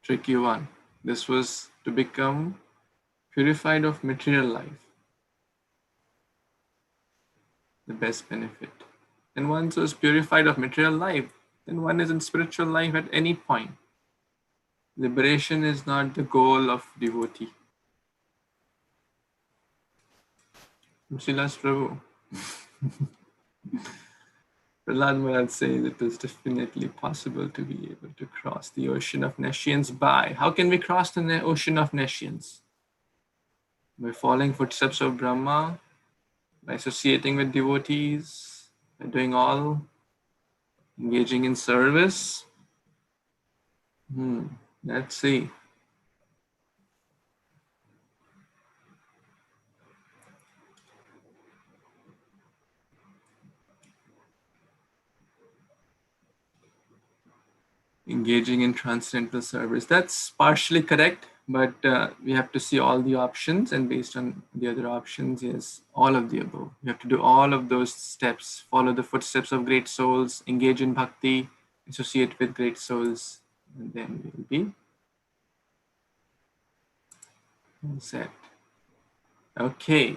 tricky one. This was to become purified of material life. The best benefit. and one so is purified of material life, then one is in spiritual life at any point. Liberation is not the goal of devotee. Srilas Prabhu. Prahlad Maharaj says it is definitely possible to be able to cross the ocean of nescience by. How can we cross the ocean of nescience? By following footsteps of Brahma, by associating with devotees, by doing all, engaging in service. Let's see. Engaging in transcendental service. That's partially correct, but we have to see all the options, and based on the other options, yes, all of the above. You have to do all of those steps, follow the footsteps of great souls, engage in bhakti, associate with great souls, and then we will be all set. Okay.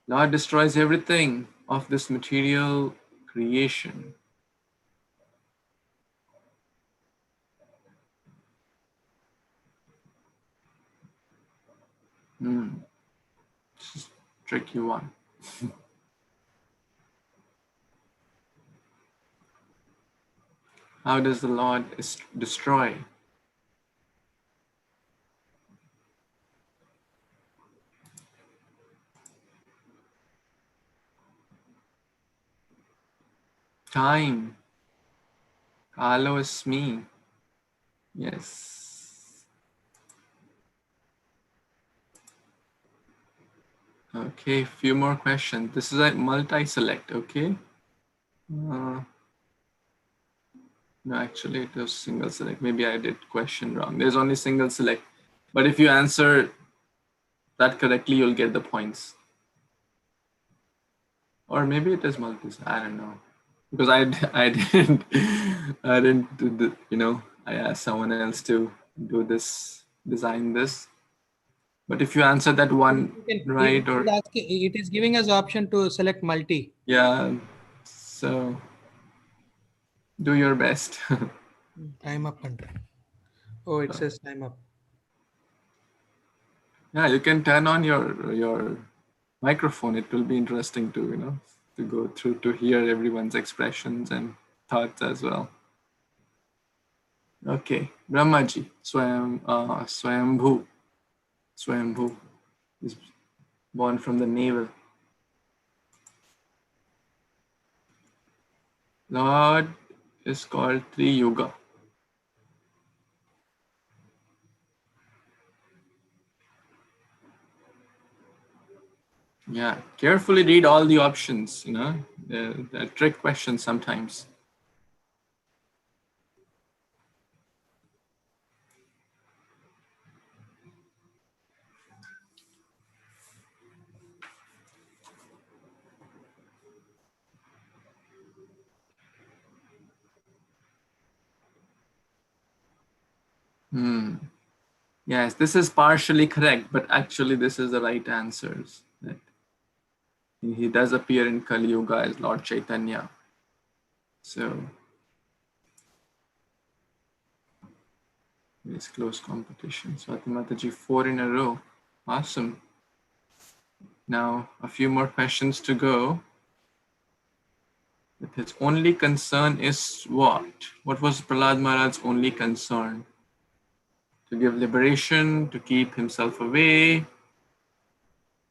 Lord destroys everything of this material creation. This is a tricky one. How does the Lord destroy? Time. Kalo is me. Yes. Okay, few more questions. This is a multi-select, okay? No, actually it was single select. Maybe I did question wrong. There's only single select. But if you answer that correctly, you'll get the points. Or maybe it is multi, I don't know. Because I didn't do the, I asked someone else to do this, design this. But if you answer that one right, or it is giving us option to select multi. Yeah, so do your best. Time up. Oh, it says time up. Yeah, you can turn on your microphone. It will be interesting to to go through to hear everyone's expressions and thoughts as well. Okay, Brahmaji, Swayambhu is born from the navel. Lord is called Tri-Yuga. Yeah, carefully read all the options, the trick questions sometimes. Yes, this is partially correct, but actually this is the right answers. That he does appear in Kali Yuga as Lord Chaitanya. So it's close competition. Swati Mataji, 4 in a row. Awesome. Now a few more questions to go. But his only concern is what? What was Prahlad Maharaj's only concern? To give liberation, to keep himself away,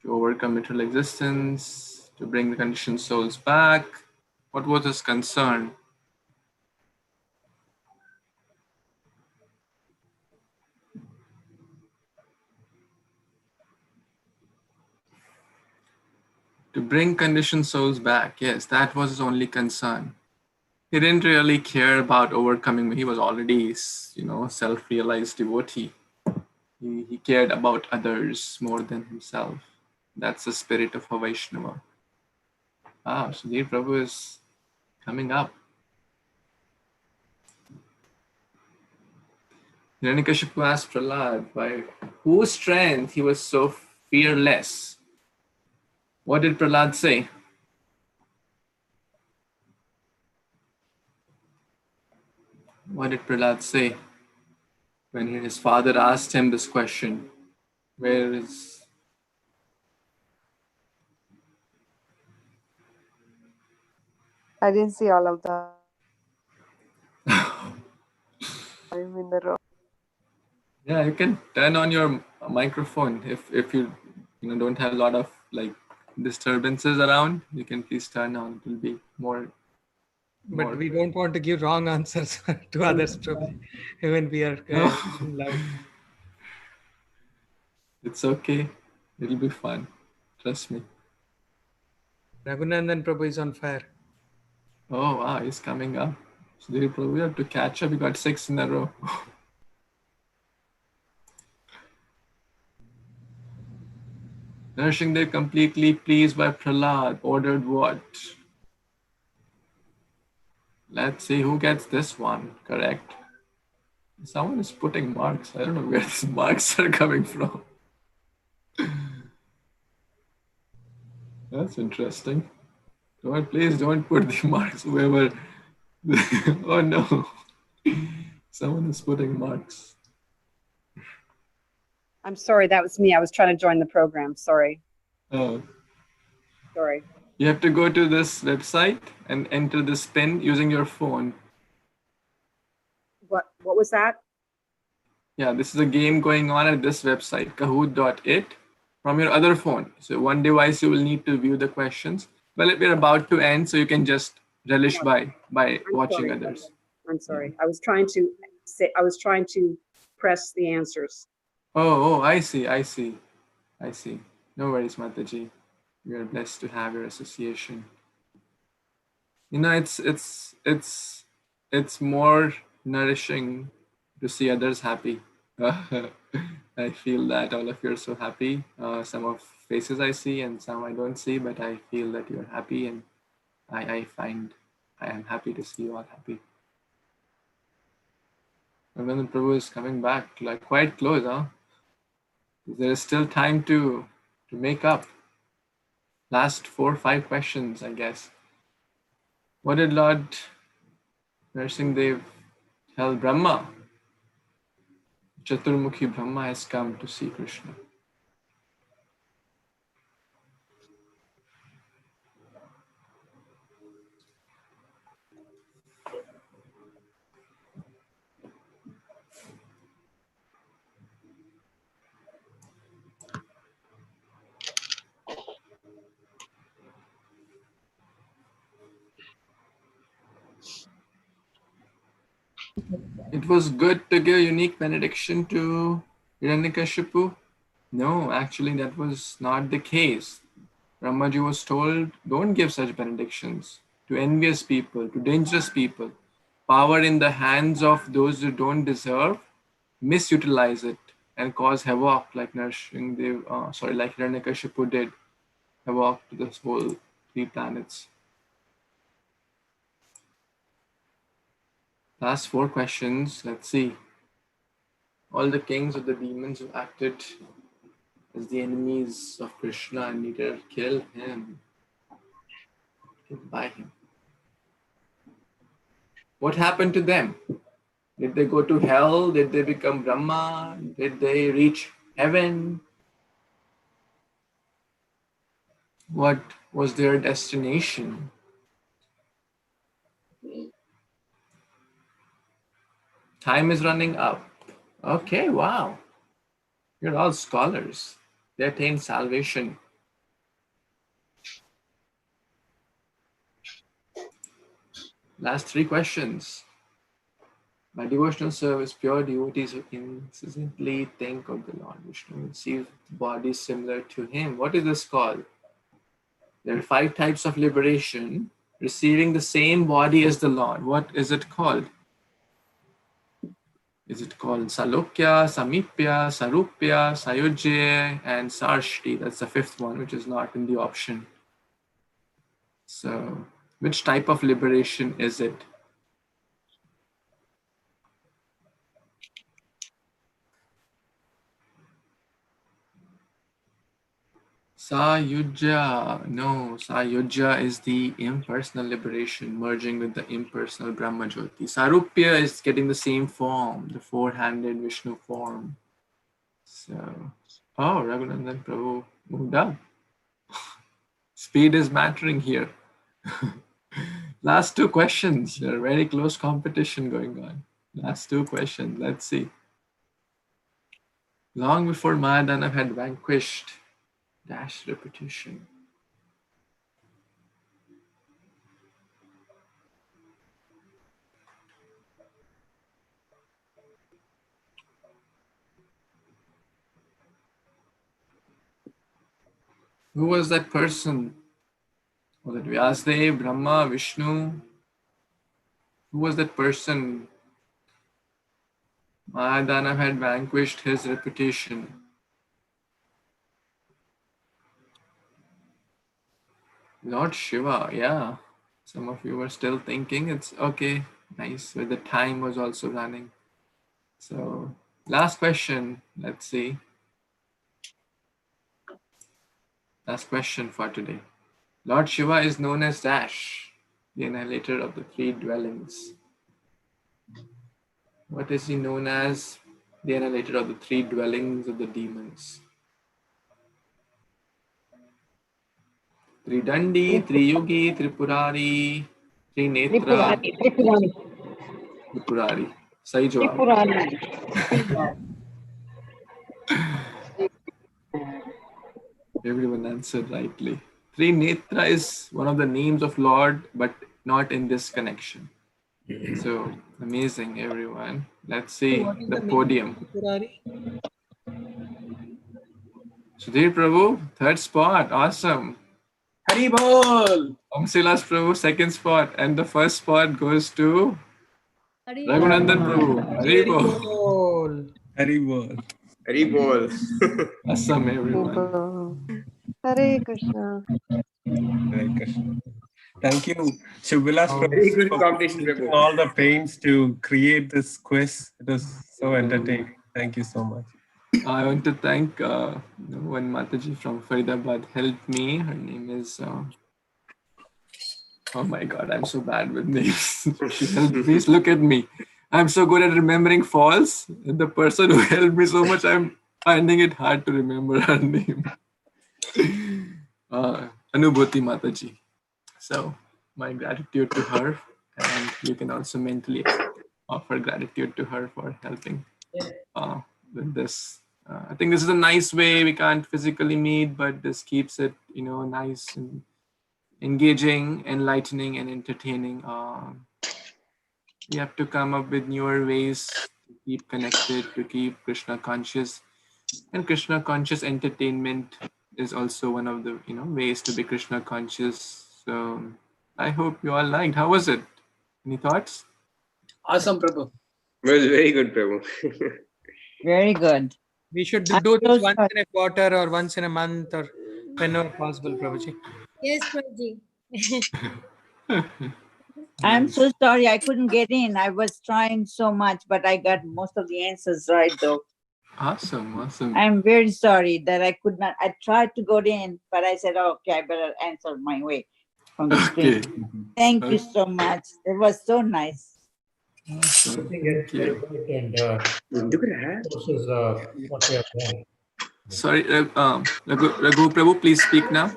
to overcome material existence, to bring the conditioned souls back. What was his concern? To bring conditioned souls back. Yes, that was his only concern. He didn't really care about overcoming. He was already, self-realized devotee. He cared about others more than himself. That's the spirit of a Vaishnava. Sudhir Prabhu is coming up. Hiranyakashipu asked Prahlad, by whose strength he was so fearless? What did Prahlad say? What did Prahlad say when his father asked him this question? Where is... I didn't see all of that. I'm in the room. Yeah, you can turn on your microphone if you don't have a lot of like disturbances around. You can please turn on. It will be more. But we don't want to give wrong answers to others, Prabhuji, when we are No. loud. It's okay. It'll be fun. Trust me. Raghunandan Prabhu is on fire. Oh wow, he's coming up. So we have to catch up. We got 6 in a row. Nourishing Dev completely pleased by Prahlad ordered what? Let's see who gets this one correct. Someone is putting marks. I don't know where these marks are coming from. That's interesting. Please don't put the marks whoever. Oh no. Someone is putting marks. I'm sorry, that was me. I was trying to join the program. Sorry. Oh. Sorry. You have to go to this website and enter this pin using your phone. What was that? Yeah, this is a game going on at this website, kahoot.it, from your other phone. So one device you will need to view the questions. Well, we're about to end, so you can just relish by watching others. I'm sorry. I was trying to press the answers. Oh, I see. No worries, Mataji. We are blessed to have your association. It's more nourishing to see others happy. I feel that all of you are so happy. Some of faces I see and some I don't see, but I feel that you're happy, and I am happy to see you all happy. And when the Prabhu is coming back, like quite close, huh? There is still time to make up. Last 4 or 5 questions, I guess. What did Lord Nrsimhadev tell Brahma? Chaturmukhi Brahma has come to see Kṛṣṇa. It was good to give unique benediction to Hiranyakashipu. No, actually that was not the case. Brahmaji was told, don't give such benedictions to envious people, to dangerous people. Power in the hands of those who don't deserve, misutilize it and cause havoc like like Hiranyakashipu did, havoc to this whole 3 planets. Last 4 questions, let's see. All the kings of the demons who acted as the enemies of Kṛṣṇa and needed to kill him, killed by him. What happened to them? Did they go to hell? Did they become Brahma? Did they reach heaven? What was their destination? Time is running up. Okay, wow. You're all scholars. They attained salvation. Last 3 questions. By devotional service, pure devotees who incessantly think of the Lord Vishnu receive bodies similar to him. What is this called? There are 5 types of liberation. Receiving the same body as the Lord. What is it called? Is it called Salokya, Samipya, Sarupya, Sayojya, and Sarshti? That's the 5th one, which is not in the option. So, which type of liberation is it? Sayujya. No, Sayujya is the impersonal liberation, merging with the impersonal Brahma Jyoti. Sarupya is getting the same form, the four-handed Vishnu form. So, oh, Raghunandan Prabhu moved up. Speed is mattering here. Last two questions. There are very close competition going on. Last two questions. Let's see. Long before Mayadana had vanquished dash repetition. Who was that person? Was it Vyasadeva, Brahma, Vishnu? Who was that person? Mayadana had vanquished his reputation. Lord Shiva, yeah. Some of you were still thinking. It's okay. Nice. But the time was also running. So, last question. Let's see. Last question for today. Lord Shiva is known as Dash, the annihilator of the three dwellings. What is he known as? The annihilator of the three dwellings of the demons. Tridandi, Triyugi, Tripurari, Trinetra, Tripurari. Sahi jawab. Everyone answered rightly. Trinetra is one of the names of Lord, but not in this connection. So amazing, everyone. Let's see the podium. Sudhir Prabhu, third spot. Awesome. Hari Bol. Amsilas Prabhu, second spot. And the first spot goes to Raghunandan Prabhu. Hari Bol. Hari Bol. Hari Bol. Awesome, everyone. Hare Krishna. Hare Krishna. Thank you, Shubhilash, for Very good competition, taking Prabhu. all the pains to create this quiz. It was so entertaining. Thank you so much. I want to thank one Mataji from Faridabad helped me. Her name is, oh my God, I'm so bad with names. She helped me. Please look at me. I'm so good at remembering falls. The person who helped me so much, I'm finding it hard to remember her name. Anubhuti Mataji. So my gratitude to her, and you can also mentally offer gratitude to her for helping with this. I think this is a nice way. We can't physically meet, but this keeps it, nice and engaging, enlightening, and entertaining. We have to come up with newer ways to keep connected, to keep Krishna conscious, and Krishna conscious entertainment is also one of the ways to be Krishna conscious. So I hope you all liked. How was it? Any thoughts? Awesome, Prabhu. It was very good, Prabhu. Very good. We should do this once in a quarter or once in a month or whenever possible, Prabhuji. Yes, Prabhuji. I'm so sorry I couldn't get in. I was trying so much, but I got most of the answers right, though. Awesome, awesome. I'm very sorry that I could not. I tried to go in, but I said, okay, I better answer my way from the screen. Okay. Thank you so much. It was so nice. Awesome. I think it's very good, and this is what we have done. Sorry, Raghu Prabhu, please speak now.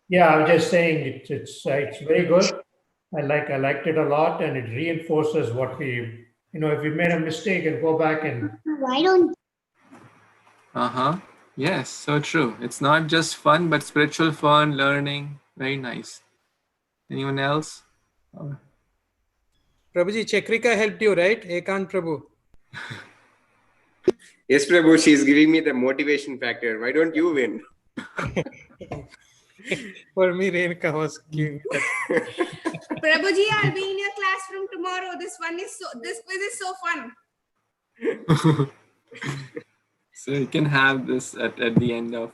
Yeah, I was just saying it's very good. I liked it a lot, and it reinforces what we, if we made a mistake and go back and. Why don't? Yes, so true. It's not just fun, but spiritual fun, learning. Very nice. Anyone else? Prabhuji, Chakrika helped you, right? Ekant Prabhu. Yes, Prabhu, she's giving me the motivation factor. Why don't you win? For me, Renuka was giving that. Prabhuji, I'll be in your classroom tomorrow. This quiz is so fun. So you can have this at the end of,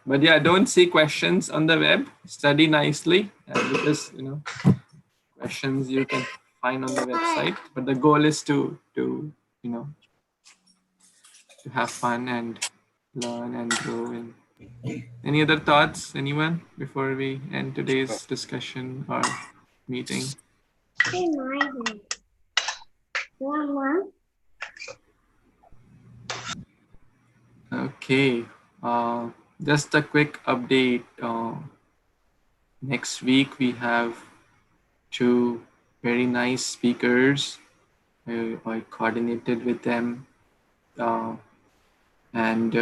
but yeah, don't see questions on the web. Study nicely, because questions you can find on the website. But the goal is to have fun and learn and grow in Any other thoughts, anyone, before we end today's discussion or meeting? Okay, just a quick update. Next week we have 2 very nice speakers. I coordinated with them, and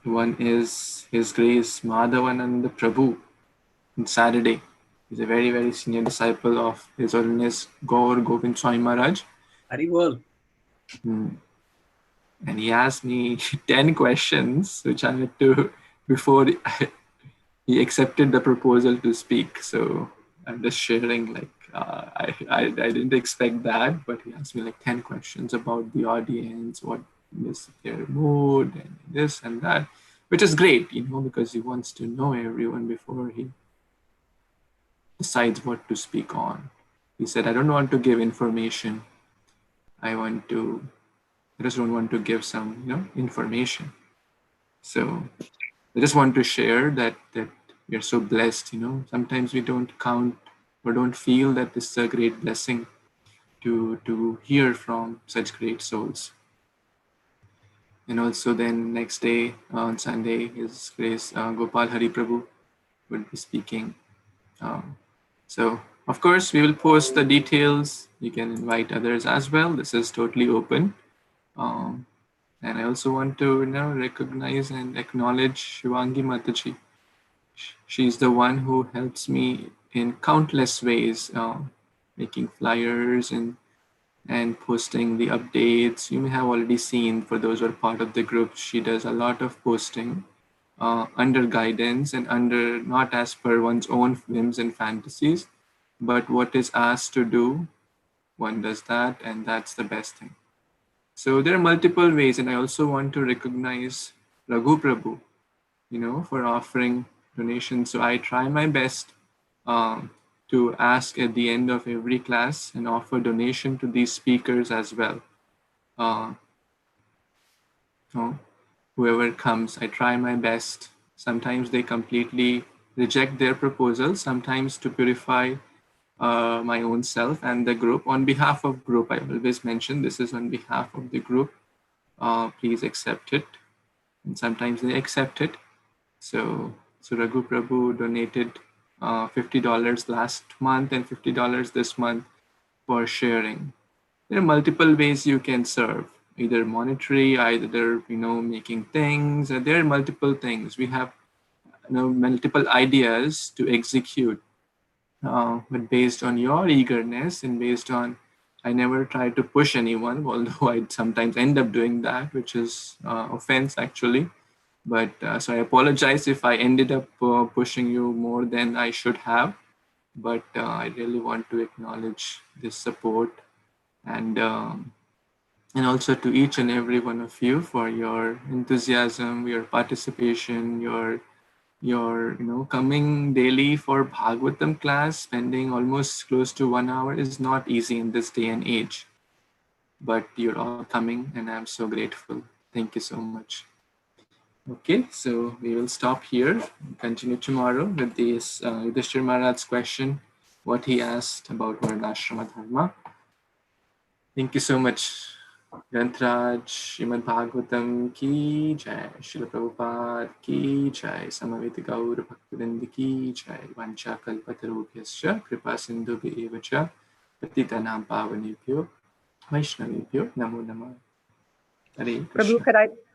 one is His Grace Madhavananda Prabhu on Saturday. He's a very, very senior disciple of His Holiness Gaur Govind Swami Maharaj. Haribol. And he asked me 10 questions, which I had to, before he accepted the proposal to speak. So I'm just sharing, like, I didn't expect that, but he asked me like 10 questions about the audience, what is their mood, and this and that, which is great, you know, because he wants to know everyone before he decides what to speak on. He said, I don't want to give information. I just don't want to give some, you know, information. So I just want to share that we are so blessed, you know. Sometimes we don't count or don't feel that this is a great blessing to hear from such great souls. And also then next day on Sunday, His Grace Gopal Hari Prabhu would be speaking. So of course we will post the details. You can invite others as well. This is totally open. And I also want to recognize and acknowledge Shivangi Mataji. She's the one who helps me in countless ways, making flyers and posting the updates. You may have already seen, for those who are part of the group, she does a lot of posting under guidance and under not as per one's own whims and fantasies, but what is asked to do, one does that, and that's the best thing. So there are multiple ways, and I also want to recognize Raghu Prabhu, you know, for offering donations. So I try my best to ask at the end of every class and offer donation to these speakers as well. Whoever comes, I try my best. Sometimes they completely reject their proposal, sometimes to purify my own self and the group. On behalf of group, I always mention this is on behalf of the group. Please accept it. And sometimes they accept it. So Raghu Prabhu donated $50 last month and $50 this month for sharing. There are multiple ways you can serve, either monetary, either making things. There are multiple things. We have multiple ideas to execute, but based on your eagerness and based on, I never try to push anyone, although I sometimes end up doing that, which is offense actually. But so I apologize if I ended up pushing you more than I should have. But I really want to acknowledge this support and also to each and every one of you for your enthusiasm, your participation, your coming daily for Bhagvatam class, spending almost close to 1 hour is not easy in this day and age. But you're all coming, and I'm so grateful. Thank you so much. Okay, so we will stop here and continue tomorrow with this Yudhishthira Maharaj's question, what he asked about Varnashrama Dharma. Thank you so much. Grantraj, Śrīmad-Bhāgavatam ki jai, Srila Prabhupada ki jai, Samaveta Gaur Bhaktivinoda ki jai, Vancha Kalpatarubhyascha, Kripa Sindhubhya evacha, Patitanam Pavanebhyo, Vaishnavebhyo, Namo Namah. Hare Krishna. Prabhu,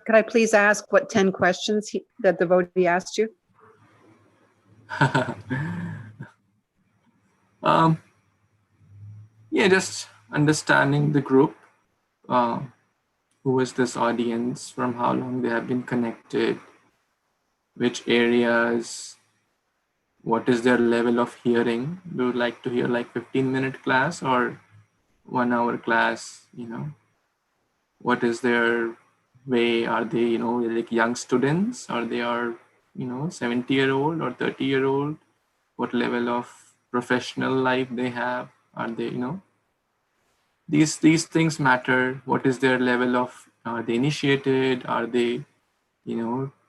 could I please ask what 10 questions that the devotee asked you? Yeah, just understanding the group. Who is this audience, from how long they have been connected, which areas, what is their level of hearing. Do you like to hear like 15-minute class or 1 hour class? What is their way? Are they like young students, or they are 70-year-old or 30-year-old? What level of professional life they have? Are they these things matter. What is their level of, are they initiated? Are they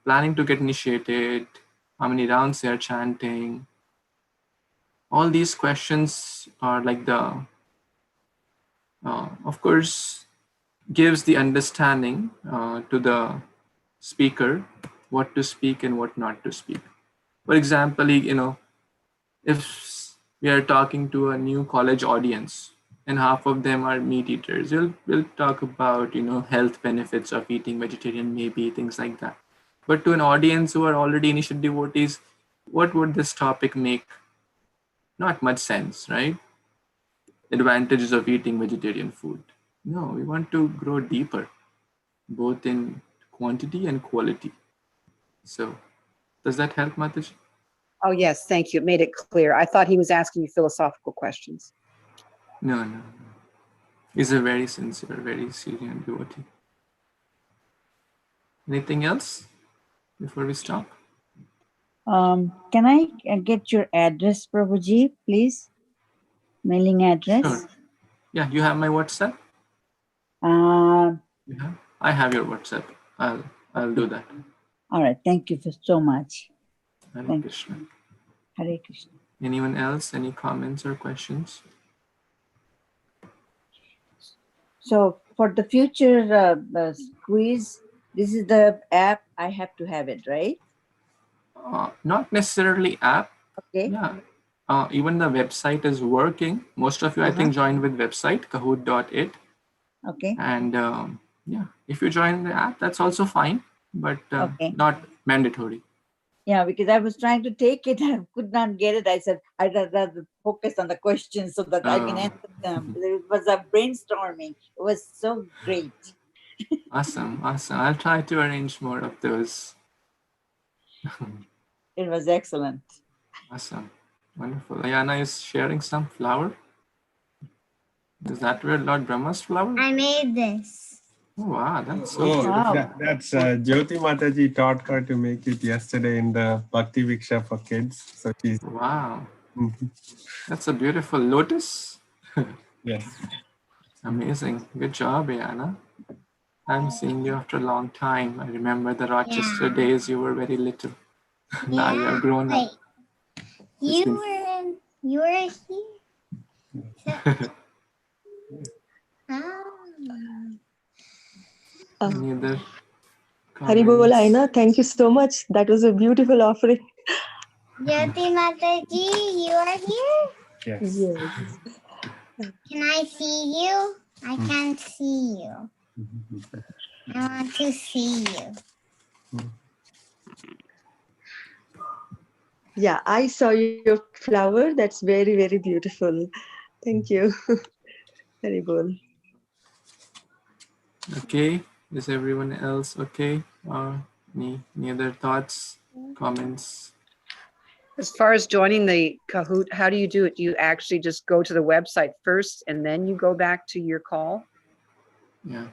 planning to get initiated, how many rounds they are chanting. All these questions are like the, of course, gives the understanding to the speaker what to speak and what not to speak. For example, if we are talking to a new college audience and half of them are meat eaters, we'll talk about health benefits of eating vegetarian, maybe things like that. But to an audience who are already initiate devotees, what would this topic make? Not much sense, right? Advantages of eating vegetarian food. No, we want to grow deeper, both in quantity and quality. So, does that help, Mataji? Oh, yes, thank you. It made it clear. I thought he was asking you philosophical questions. No. He's a very sincere, very serious devotee. Anything else before we stop? Can I get your address, Prabhuji, please? Mailing address? Sure. Yeah, you have my WhatsApp? Yeah, I have your WhatsApp. I'll do that. All right. Thank you so much. Hare Krishna. Hare Krishna. Anyone else? Any comments or questions? So for the future quiz, this is the app. I have to have it, right? Not necessarily app. Okay. Yeah. Even the website is working. Most of you, I think, joined with website, kahoot.it. Okay. And yeah, if you join the app, that's also fine, but not mandatory. Yeah, because I was trying to take it, I could not get it. I said, I'd rather focus on the questions so that I can answer them. It was a brainstorming. It was so great. Awesome. I'll try to arrange more of those. It was excellent. Awesome. Wonderful. Ayana is sharing some flower. Is that where Lord Brahma's flower? I made this. Oh, wow, that's so beautiful. That's Jyoti Mataji taught her to make it yesterday in the Bhakti Viksha for kids. So she's wow. That's a beautiful lotus. Yes. Amazing. Good job, Ayana. I'm seeing you after a long time. I remember the Rochester days. You were very little. Now you are grown up. You were here. Any other Haribol Aina, thank you so much. That was a beautiful offering. Jyoti Mataji, you are here? Yes. Can I see you? I can't see you. I want to see you. Yeah, I saw your flower. That's very, very beautiful. Thank you. Haribol. Okay. Is everyone else okay? Any other thoughts, comments? As far as joining the Kahoot, how do you do it? Do you actually just go to the website first and then you go back to your call? Yeah.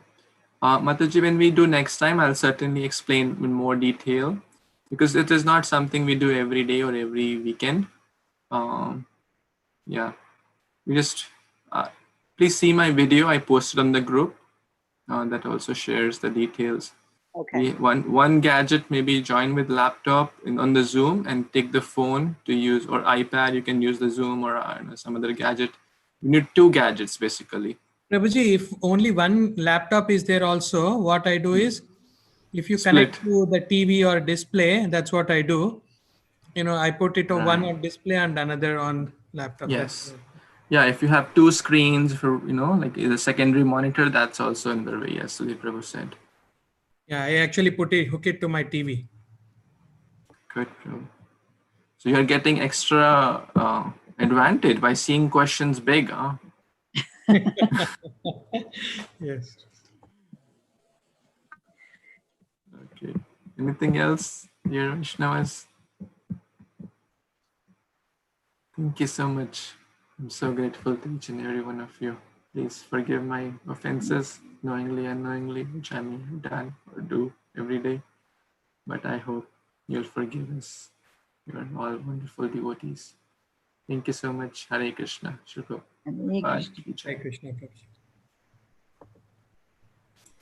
Mataji, when we do next time, I'll certainly explain in more detail because it is not something we do every day or every weekend. Yeah. We just, please see my video I posted on the group that also shares the details. Okay. One gadget, maybe join with laptop on the Zoom and take the phone to use, or iPad, you can use the Zoom or some other gadget. You need two gadgets basically. Prabhuji, if only one laptop is there also, what I do is, if you connect to the TV or display, that's what I do. I put it on one on display and another on laptop. Yes. Yeah, if you have two screens for, like the secondary monitor, that's also in the way, as Sri Prabhu said. Yeah, I actually hook it to my TV. Good, Prabhu. So you're getting extra advantage by seeing questions big, huh? Yes. Okay. Anything else, dear Vaishnavas? Thank you so much. I'm so grateful to each and every one of you. Please forgive my offenses, knowingly, unknowingly, which I may have done or do every day. But I hope you'll forgive us. You are all wonderful devotees. Thank you so much. Hare Krishna. Shukra. Hare Krishna. Hare Krishna.